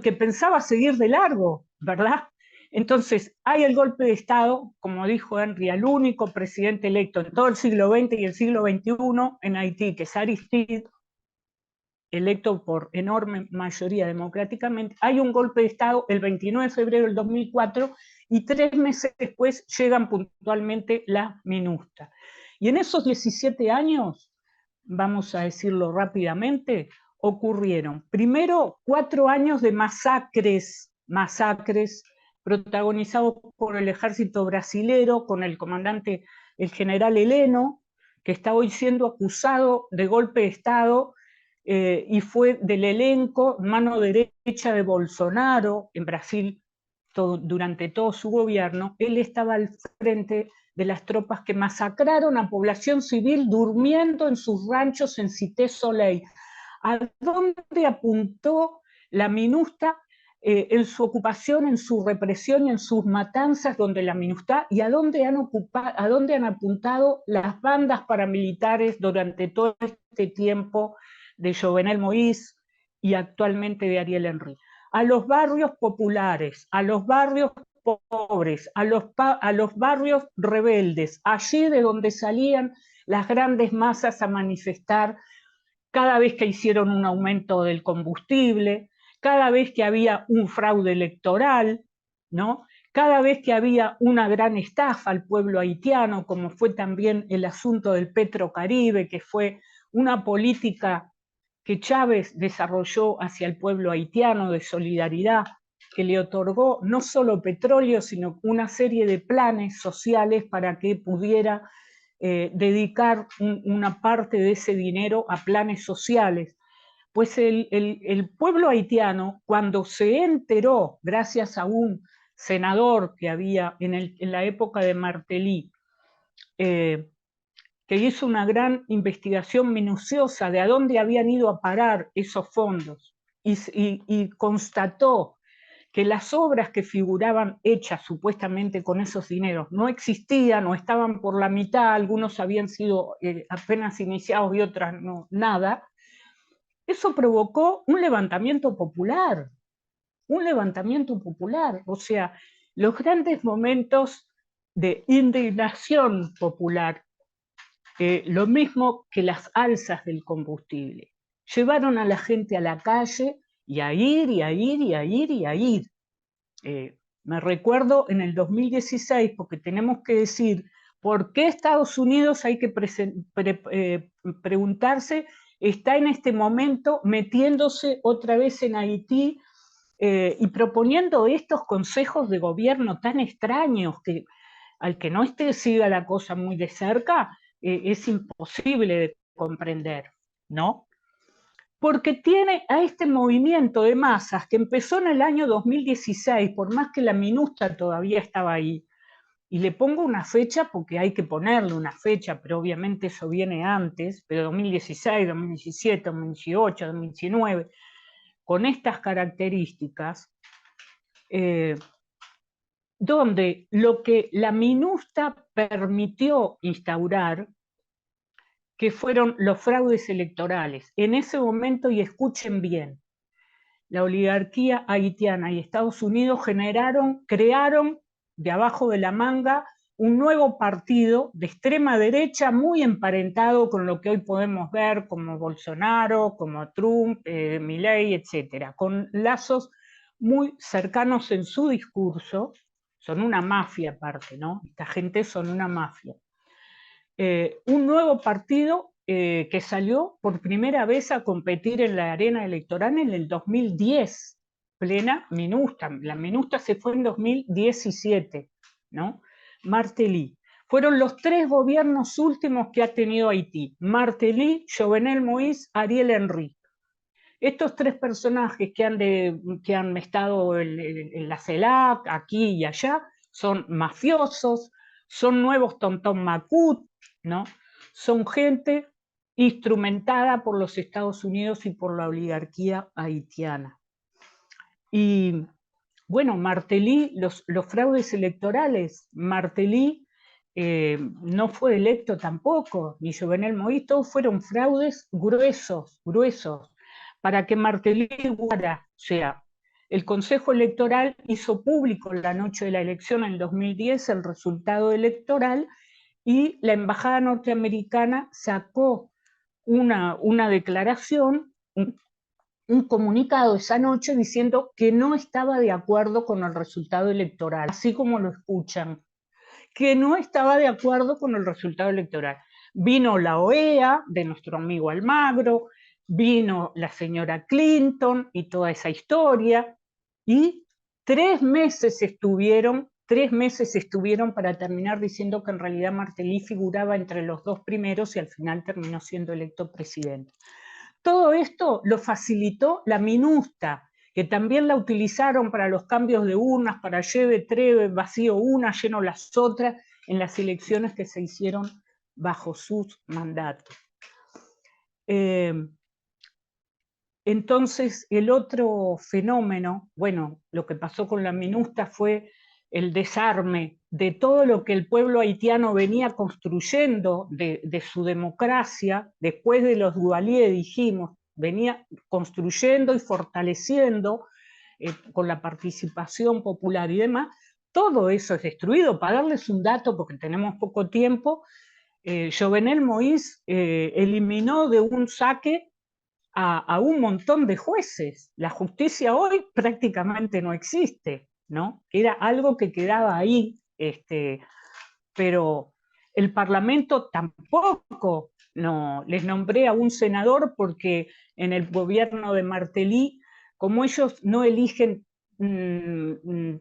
que pensaba seguir de largo, ¿verdad? Entonces, hay el golpe de Estado, como dijo Henry, el único presidente electo en todo el siglo XX y el siglo XXI en Haití, que es Aristide, electo por enorme mayoría democráticamente. Hay un golpe de Estado el 29 de febrero del 2004 y 3 meses después llegan puntualmente las MINUSTA. Y en esos 17 años, vamos a decirlo rápidamente, ocurrieron primero 4 años de masacres protagonizados por el ejército brasilero, con el comandante, el general Heleno, que está hoy siendo acusado de golpe de Estado, y fue del elenco, mano derecha de Bolsonaro en Brasil durante todo su gobierno. Él estaba al frente de las tropas que masacraron a población civil durmiendo en sus ranchos en Cité Soleil. ¿A dónde apuntó la MINUSTA en su ocupación, en su represión y en sus matanzas donde la MINUSTA, y a dónde han apuntado las bandas paramilitares durante todo este tiempo de Jovenel Moïse y actualmente de Ariel Henry? A los barrios populares, a los barrios pobres, a los barrios rebeldes, allí de donde salían las grandes masas a manifestar cada vez que hicieron un aumento del combustible, cada vez que había un fraude electoral, ¿no? Cada vez que había una gran estafa al pueblo haitiano, como fue también el asunto del Petrocaribe, que fue una política que Chávez desarrolló hacia el pueblo haitiano de solidaridad, que le otorgó no solo petróleo, sino una serie de planes sociales para que pudiera dedicar una parte de ese dinero a planes sociales. Pues el pueblo haitiano, cuando se enteró, gracias a un senador que había en la época de Martelly, que que hizo una gran investigación minuciosa de a dónde habían ido a parar esos fondos y constató que las obras que figuraban hechas supuestamente con esos dineros no existían o estaban por la mitad, algunos habían sido apenas iniciados y otras no, nada, eso provocó un levantamiento popular, o sea, los grandes momentos de indignación popular, lo mismo que las alzas del combustible, llevaron a la gente a la calle y a ir, y a ir, y a ir, y a ir. Me recuerdo en el 2016, porque tenemos que decir, ¿por qué Estados Unidos, hay que preguntarse, está en este momento metiéndose otra vez en Haití y proponiendo estos consejos de gobierno tan extraños que al que no siga la cosa muy de cerca, es imposible de comprender, ¿no? Porque tiene a este movimiento de masas que empezó en el año 2016, por más que la MINUSTA todavía estaba ahí, y le pongo una fecha porque hay que ponerle una fecha, pero obviamente eso viene antes, pero 2016, 2017, 2018, 2019, con estas características, donde lo que la MINUSTA permitió instaurar, que fueron los fraudes electorales. En ese momento, y escuchen bien, la oligarquía haitiana y Estados Unidos crearon de abajo de la manga un nuevo partido de extrema derecha muy emparentado con lo que hoy podemos ver como Bolsonaro, como Trump, Milei, etcétera, con lazos muy cercanos en su discurso. Son una mafia aparte, ¿no? Esta gente son una mafia. Un nuevo partido que salió por primera vez a competir en la arena electoral en el 2010, plena MINUSTA. La MINUSTA se fue en 2017, ¿no? Martelly. Fueron los 3 gobiernos últimos que ha tenido Haití: Martelly, Jovenel Moïse, Ariel Henry. Estos 3 personajes que han estado en la CELAC, aquí y allá, son mafiosos, son nuevos Tontón Macut, ¿no? Son gente instrumentada por los Estados Unidos y por la oligarquía haitiana. Y bueno, Martelly, los fraudes electorales, Martelly no fue electo tampoco, ni Jovenel Moïse, todos fueron fraudes gruesos, para que Martelly jugara. O sea, el Consejo Electoral hizo público la noche de la elección en 2010 el resultado electoral, y la embajada norteamericana sacó una declaración, un comunicado esa noche diciendo que no estaba de acuerdo con el resultado electoral, así como lo escuchan, que no estaba de acuerdo con el resultado electoral. Vino la OEA de nuestro amigo Almagro, vino la señora Clinton y toda esa historia, y 3 meses estuvieron para terminar diciendo que en realidad Martelly figuraba entre los 2 primeros y al final terminó siendo electo presidente. Todo esto lo facilitó la MINUSTA, que también la utilizaron para los cambios de urnas, para lleve, treve, vacío una, lleno las otras, en las elecciones que se hicieron bajo sus mandatos. Entonces, el otro fenómeno, bueno, lo que pasó con la MINUSTA fue el desarme de todo lo que el pueblo haitiano venía construyendo de su democracia, después de los Duvalier, dijimos, venía construyendo y fortaleciendo con la participación popular y demás. Todo eso es destruido. Para darles un dato, porque tenemos poco tiempo, Jovenel Moïse eliminó de un saque a un montón de jueces. La justicia hoy prácticamente no existe, ¿no? Era algo que quedaba ahí, pero el Parlamento tampoco. No, les nombré a un senador porque en el gobierno de Martelly, como ellos no eligen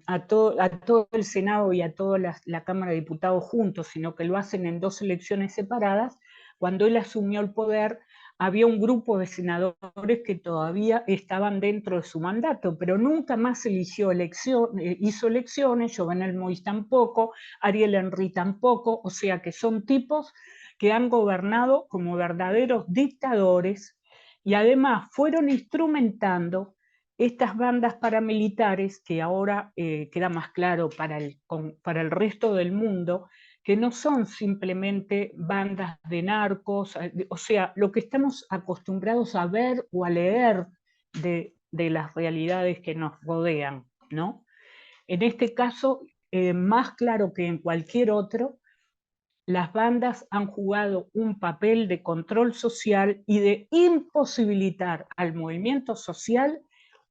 a todo el Senado y a toda la Cámara de Diputados juntos, sino que lo hacen en 2 elecciones separadas, cuando él asumió el poder, había un grupo de senadores que todavía estaban dentro de su mandato, pero nunca más hizo elecciones, Jovenel Moïse tampoco, Ariel Henry tampoco, o sea que son tipos que han gobernado como verdaderos dictadores y además fueron instrumentando estas bandas paramilitares que ahora queda más claro para el resto del mundo, que no son simplemente bandas de narcos, o sea, lo que estamos acostumbrados a ver o a leer de las realidades que nos rodean, ¿no? En este caso, más claro que en cualquier otro, las bandas han jugado un papel de control social y de imposibilitar al movimiento social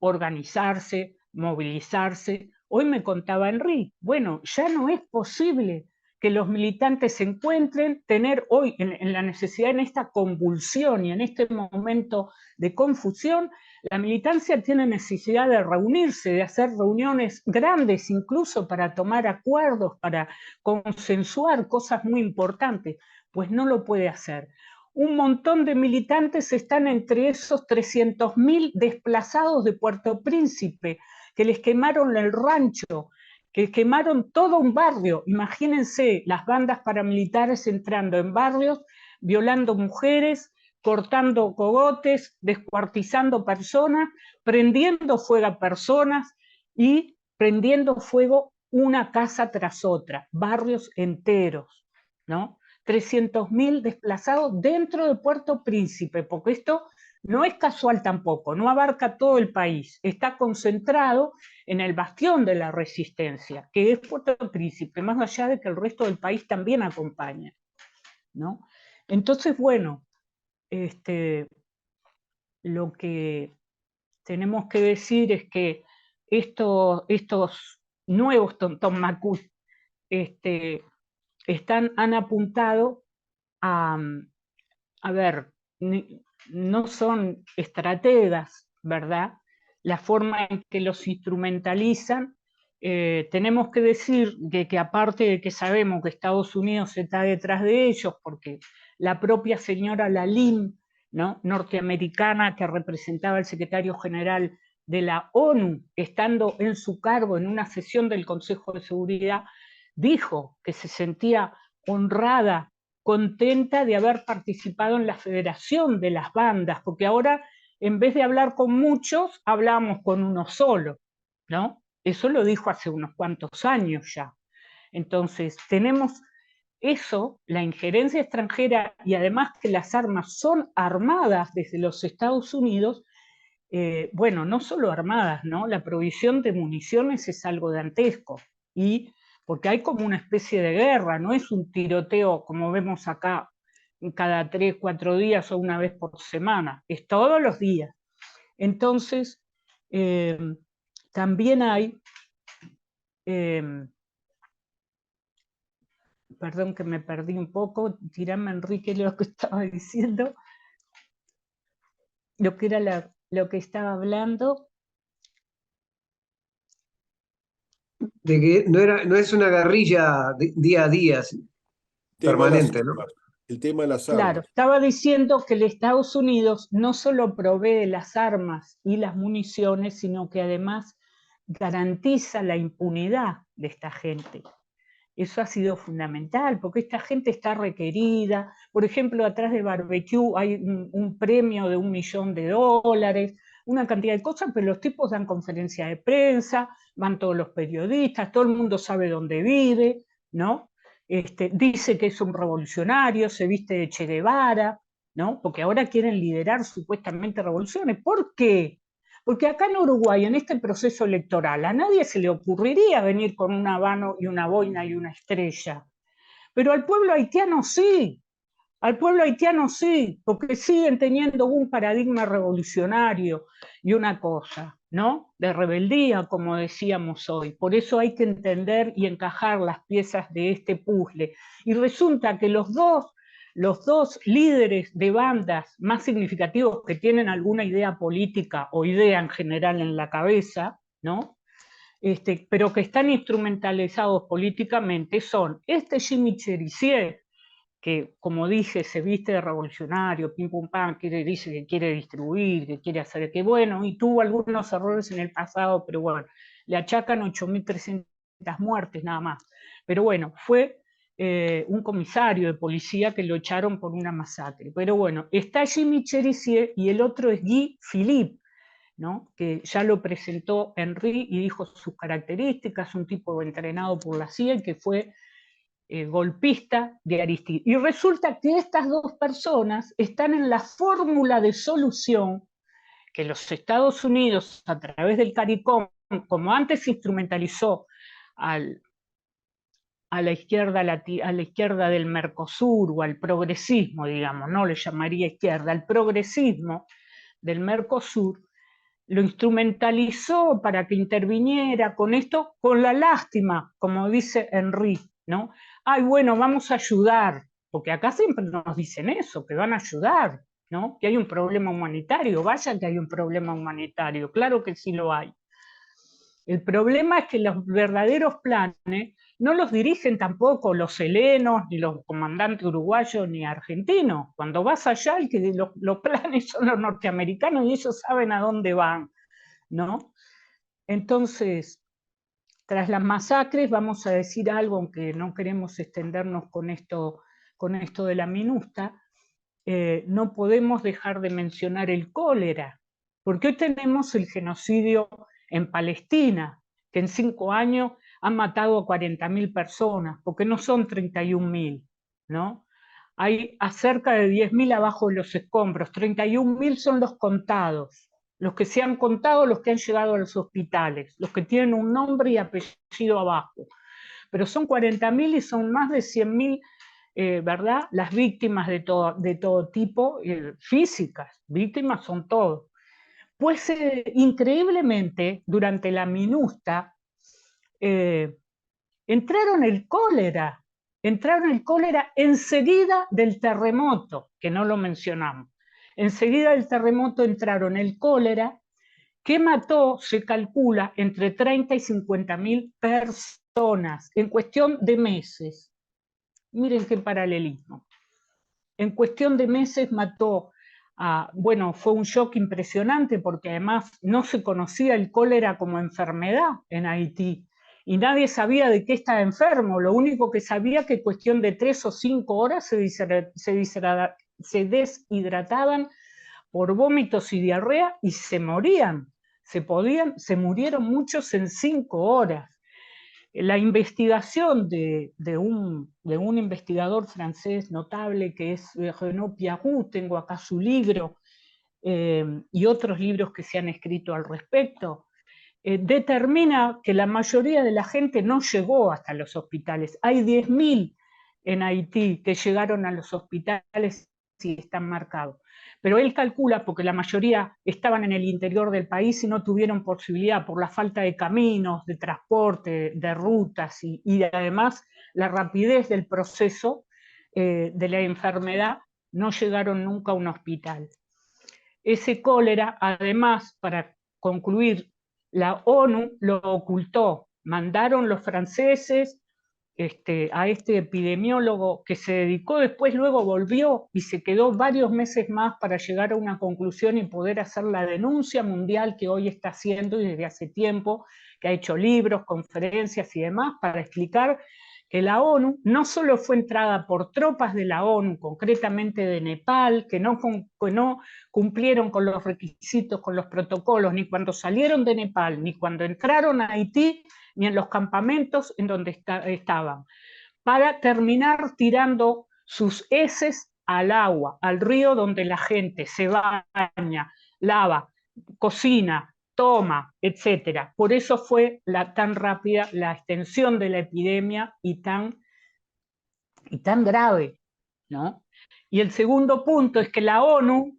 organizarse, movilizarse. Hoy me contaba Henry, bueno, ya no es posible que los militantes se encuentren, tener hoy en la necesidad, en esta convulsión y en este momento de confusión, la militancia tiene necesidad de reunirse, de hacer reuniones grandes incluso para tomar acuerdos, para consensuar cosas muy importantes, pues no lo puede hacer. Un montón de militantes están entre esos 300.000 desplazados de Puerto Príncipe, que les quemaron el rancho, que quemaron todo un barrio. Imagínense las bandas paramilitares entrando en barrios, violando mujeres, cortando cogotes, descuartizando personas, prendiendo fuego a personas y prendiendo fuego una casa tras otra, barrios enteros, ¿no? 300.000 desplazados dentro de Puerto Príncipe, porque esto no es casual tampoco, no abarca todo el país, está concentrado en el bastión de la resistencia, que es Puerto Príncipe, más allá de que el resto del país también acompaña, ¿no? Entonces, bueno, lo que tenemos que decir es que estos nuevos Tomacú han apuntado a ver, no son estrategas, ¿verdad? La forma en que los instrumentalizan, tenemos que decir que aparte de que sabemos que Estados Unidos está detrás de ellos, porque la propia señora Lalim, ¿no?, norteamericana, que representaba al secretario general de la ONU, estando en su cargo en una sesión del Consejo de Seguridad, dijo que se sentía honrada, contenta de haber participado en la federación de las bandas, porque ahora en vez de hablar con muchos, hablamos con uno solo, ¿no? Eso lo dijo hace unos cuantos años ya. Entonces, tenemos eso, la injerencia extranjera, y además que las armas son armadas desde los Estados Unidos, bueno, no solo armadas, ¿no? La provisión de municiones es algo dantesco, y porque hay como una especie de guerra, no es un tiroteo como vemos acá cada 3, 4 días o una vez por semana, es todos los días. Entonces, también hay, perdón que me perdí un poco, tirame Enrique lo que estaba diciendo, lo que era lo que estaba hablando. De que no es una guerrilla día a día, permanente, ¿no? El tema de las armas. Claro, estaba diciendo que el Estados Unidos no solo provee las armas y las municiones, sino que además garantiza la impunidad de esta gente. Eso ha sido fundamental, porque esta gente está requerida. Por ejemplo, atrás de Barbecue hay un premio de $1 millón, una cantidad de cosas, pero los tipos dan conferencia de prensa, van todos los periodistas, todo el mundo sabe dónde vive, ¿no? Dice que es un revolucionario, se viste de Che Guevara, ¿no? Porque ahora quieren liderar supuestamente revoluciones. ¿Por qué? Porque acá en Uruguay, en este proceso electoral, a nadie se le ocurriría venir con un habano y una boina y una estrella. Pero al pueblo haitiano sí, porque siguen teniendo un paradigma revolucionario y una cosa, ¿no?, de rebeldía, como decíamos hoy. Por eso hay que entender y encajar las piezas de este puzzle. Y resulta que los dos líderes de bandas más significativos que tienen alguna idea política o idea en general en la cabeza, ¿no?, pero que están instrumentalizados políticamente, son Jimmy Cherizier, que, como dije, se viste de revolucionario, pim pum pam, dice que quiere distribuir, que quiere hacer, que bueno, y tuvo algunos errores en el pasado, pero bueno, le achacan 8.300 muertes nada más. Pero bueno, fue un comisario de policía que lo echaron por una masacre. Pero bueno, está Jimmy Cherizier y el otro es Guy Philippe, ¿no? Que ya lo presentó Henry y dijo sus características, un tipo entrenado por la CIA y que fue golpista de Aristide. Y resulta que estas dos personas están en la fórmula de solución que los Estados Unidos, a través del CARICOM, como antes instrumentalizó a la izquierda del Mercosur o al progresismo, digamos, no le llamaría izquierda, al progresismo del Mercosur, lo instrumentalizó para que interviniera con esto, con la lástima, como dice Henry, ¿no? Ay, bueno, vamos a ayudar, porque acá siempre nos dicen eso, que van a ayudar, ¿no? Que hay un problema humanitario, vaya que hay un problema humanitario, claro que sí lo hay. El problema es que los verdaderos planes no los dirigen tampoco los helenos, ni los comandantes uruguayos, ni argentinos. Cuando vas allá, los planes son los norteamericanos y ellos saben a dónde van, ¿no? Entonces, tras las masacres, vamos a decir algo, aunque no queremos extendernos con esto de la MINUSTA, no podemos dejar de mencionar el cólera, porque hoy tenemos el genocidio en Palestina, que en 5 años han matado a 40.000 personas, porque no son 31.000, ¿no? Hay a cerca de 10.000 abajo de los escombros, 31.000 son los contados, los que se han contado, los que han llegado a los hospitales, los que tienen un nombre y apellido abajo, pero son 40.000 y son más de 100.000 ¿verdad? Las víctimas de todo tipo, físicas, víctimas son todos. Pues increíblemente, durante la MINUSTA, entraron el cólera enseguida del terremoto, que no lo mencionamos. Enseguida del terremoto entraron el cólera, que mató, se calcula, entre 30 y 50.000 personas en cuestión de meses. Miren qué paralelismo. En cuestión de meses mató bueno, fue un shock impresionante porque además no se conocía el cólera como enfermedad en Haití y nadie sabía de qué estaba enfermo. Lo único que sabía que en cuestión de 3 o 5 horas se deshidrataban por vómitos y diarrea y se morían. Se murieron muchos en 5 horas. La investigación de un investigador francés notable que es Renaud Piarou, tengo acá su libro, y otros libros que se han escrito al respecto, determina que la mayoría de la gente no llegó hasta los hospitales. Hay 10.000 en Haití que llegaron a los hospitales y están marcados. Pero él calcula, porque la mayoría estaban en el interior del país y no tuvieron posibilidad por la falta de caminos, de transporte, de rutas y además la rapidez del proceso de la enfermedad, no llegaron nunca a un hospital. Ese cólera, además, para concluir, la ONU lo ocultó. Mandaron los franceses a este epidemiólogo que se dedicó, después luego volvió y se quedó varios meses más para llegar a una conclusión y poder hacer la denuncia mundial que hoy está haciendo y desde hace tiempo, que ha hecho libros, conferencias y demás para explicar que la ONU no solo fue entrada por tropas de la ONU, concretamente de Nepal, que no cumplieron con los requisitos, con los protocolos, ni cuando salieron de Nepal, ni cuando entraron a Haití, ni en los campamentos en donde estaban, para terminar tirando sus heces al agua, al río donde la gente se baña, lava, cocina, toma, etc. Por eso fue tan rápida la extensión de la epidemia y tan grave, ¿no? Y el segundo punto es que la ONU,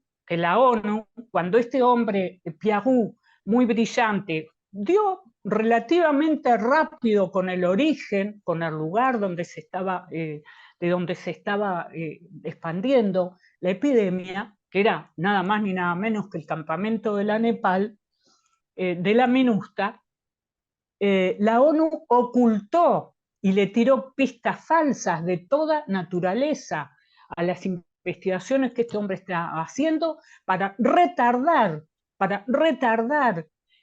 cuando este hombre, Piarou, muy brillante, dio relativamente rápido con el origen, con el lugar donde de donde se estaba expandiendo la epidemia, que era nada más ni nada menos que el campamento de la Nepal, de la MINUSTA, la ONU ocultó y le tiró pistas falsas de toda naturaleza a las investigaciones que este hombre está haciendo para retardar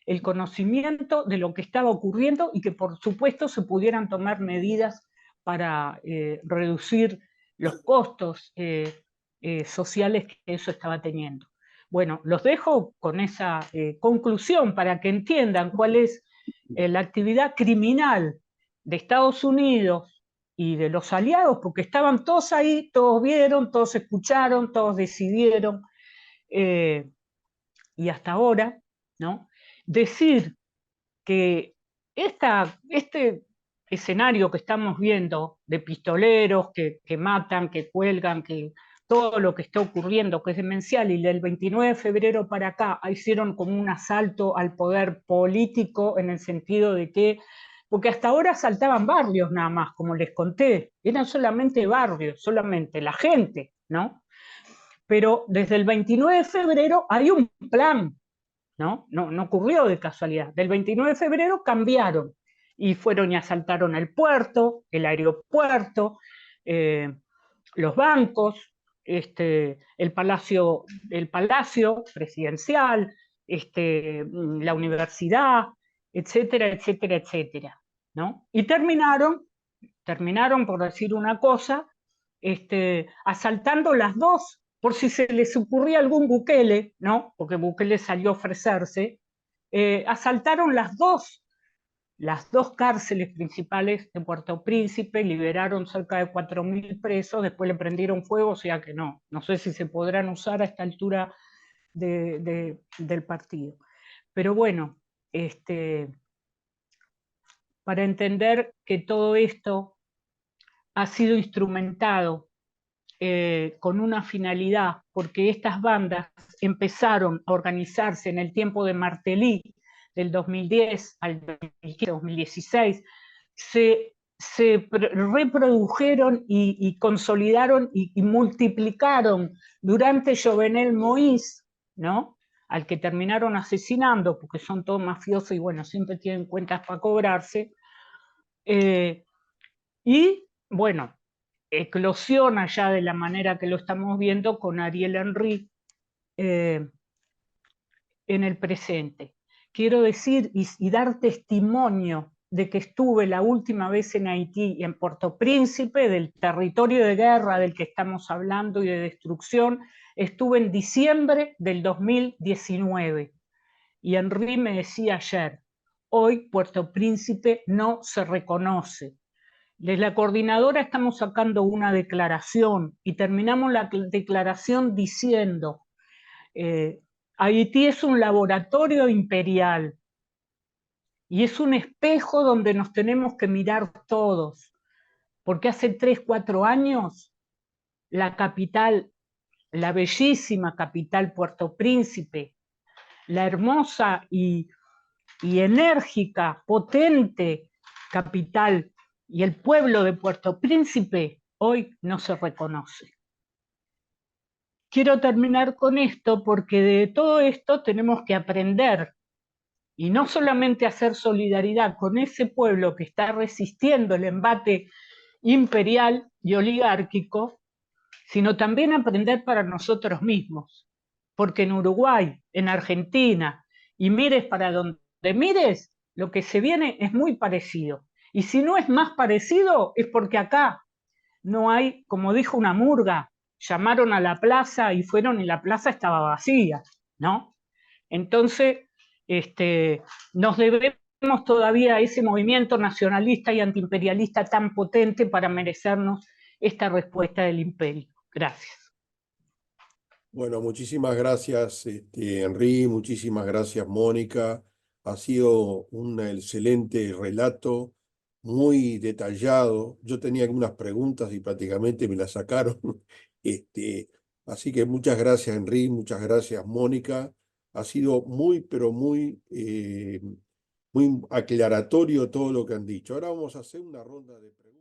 el conocimiento de lo que estaba ocurriendo y que por supuesto se pudieran tomar medidas para reducir los costos sociales que eso estaba teniendo. Bueno, los dejo con esa conclusión para que entiendan cuál es la actividad criminal de Estados Unidos y de los aliados, porque estaban todos ahí, todos vieron, todos escucharon, todos decidieron, y hasta ahora, ¿no? Decir que este escenario que estamos viendo de pistoleros que matan, que cuelgan, que todo lo que está ocurriendo, que es demencial, y del 29 de febrero para acá hicieron como un asalto al poder político en el sentido de que, porque hasta ahora asaltaban barrios nada más, como les conté, eran solamente barrios, solamente la gente, ¿no? Pero desde el 29 de febrero hay un plan, ¿no? No ocurrió de casualidad. Del 29 de febrero cambiaron y fueron y asaltaron el puerto, el aeropuerto, los bancos, el palacio presidencial, la universidad, etcétera, etcétera, etcétera, ¿no? Y terminaron, por decir una cosa, asaltando las dos, por si se les ocurría algún Bukele, ¿no? Porque Bukele salió a ofrecerse, asaltaron las dos cárceles principales de Puerto Príncipe, liberaron cerca de 4.000 presos, después le prendieron fuego, o sea que no sé si se podrán usar a esta altura del partido. Pero bueno, para entender que todo esto ha sido instrumentado con una finalidad, porque estas bandas empezaron a organizarse en el tiempo de Martelly, del 2010 al 2016, se reprodujeron y consolidaron y multiplicaron durante Jovenel Moïse, ¿no? Al que terminaron asesinando, porque son todos mafiosos y bueno, siempre tienen cuentas para cobrarse. Y bueno, eclosiona ya de la manera que lo estamos viendo con Ariel Henry en el presente. Quiero decir y dar testimonio de que estuve la última vez en Haití y en Puerto Príncipe, del territorio de guerra del que estamos hablando y de destrucción, estuve en diciembre del 2019. Y Henry me decía ayer, hoy Puerto Príncipe no se reconoce. Desde la coordinadora estamos sacando una declaración y terminamos la declaración diciendo Haití es un laboratorio imperial y es un espejo donde nos tenemos que mirar todos, porque hace 3, 4 años la capital, la bellísima capital Puerto Príncipe, la hermosa y enérgica, potente capital y el pueblo de Puerto Príncipe hoy no se reconoce. Quiero terminar con esto porque de todo esto tenemos que aprender y no solamente hacer solidaridad con ese pueblo que está resistiendo el embate imperial y oligárquico, sino también aprender para nosotros mismos. Porque en Uruguay, en Argentina, y mires para donde mires, lo que se viene es muy parecido. Y si no es más parecido, es porque acá no hay, como dijo una murga, llamaron a la plaza y fueron y la plaza estaba vacía, ¿no? Entonces, nos debemos todavía a ese movimiento nacionalista y antiimperialista tan potente para merecernos esta respuesta del imperio. Gracias. Bueno, muchísimas gracias, Henry, muchísimas gracias, Mónica. Ha sido un excelente relato, muy detallado. Yo tenía algunas preguntas y prácticamente me las sacaron. Así que muchas gracias, Henry, muchas gracias, Mónica. Ha sido muy, pero muy aclaratorio todo lo que han dicho. Ahora vamos a hacer una ronda de preguntas.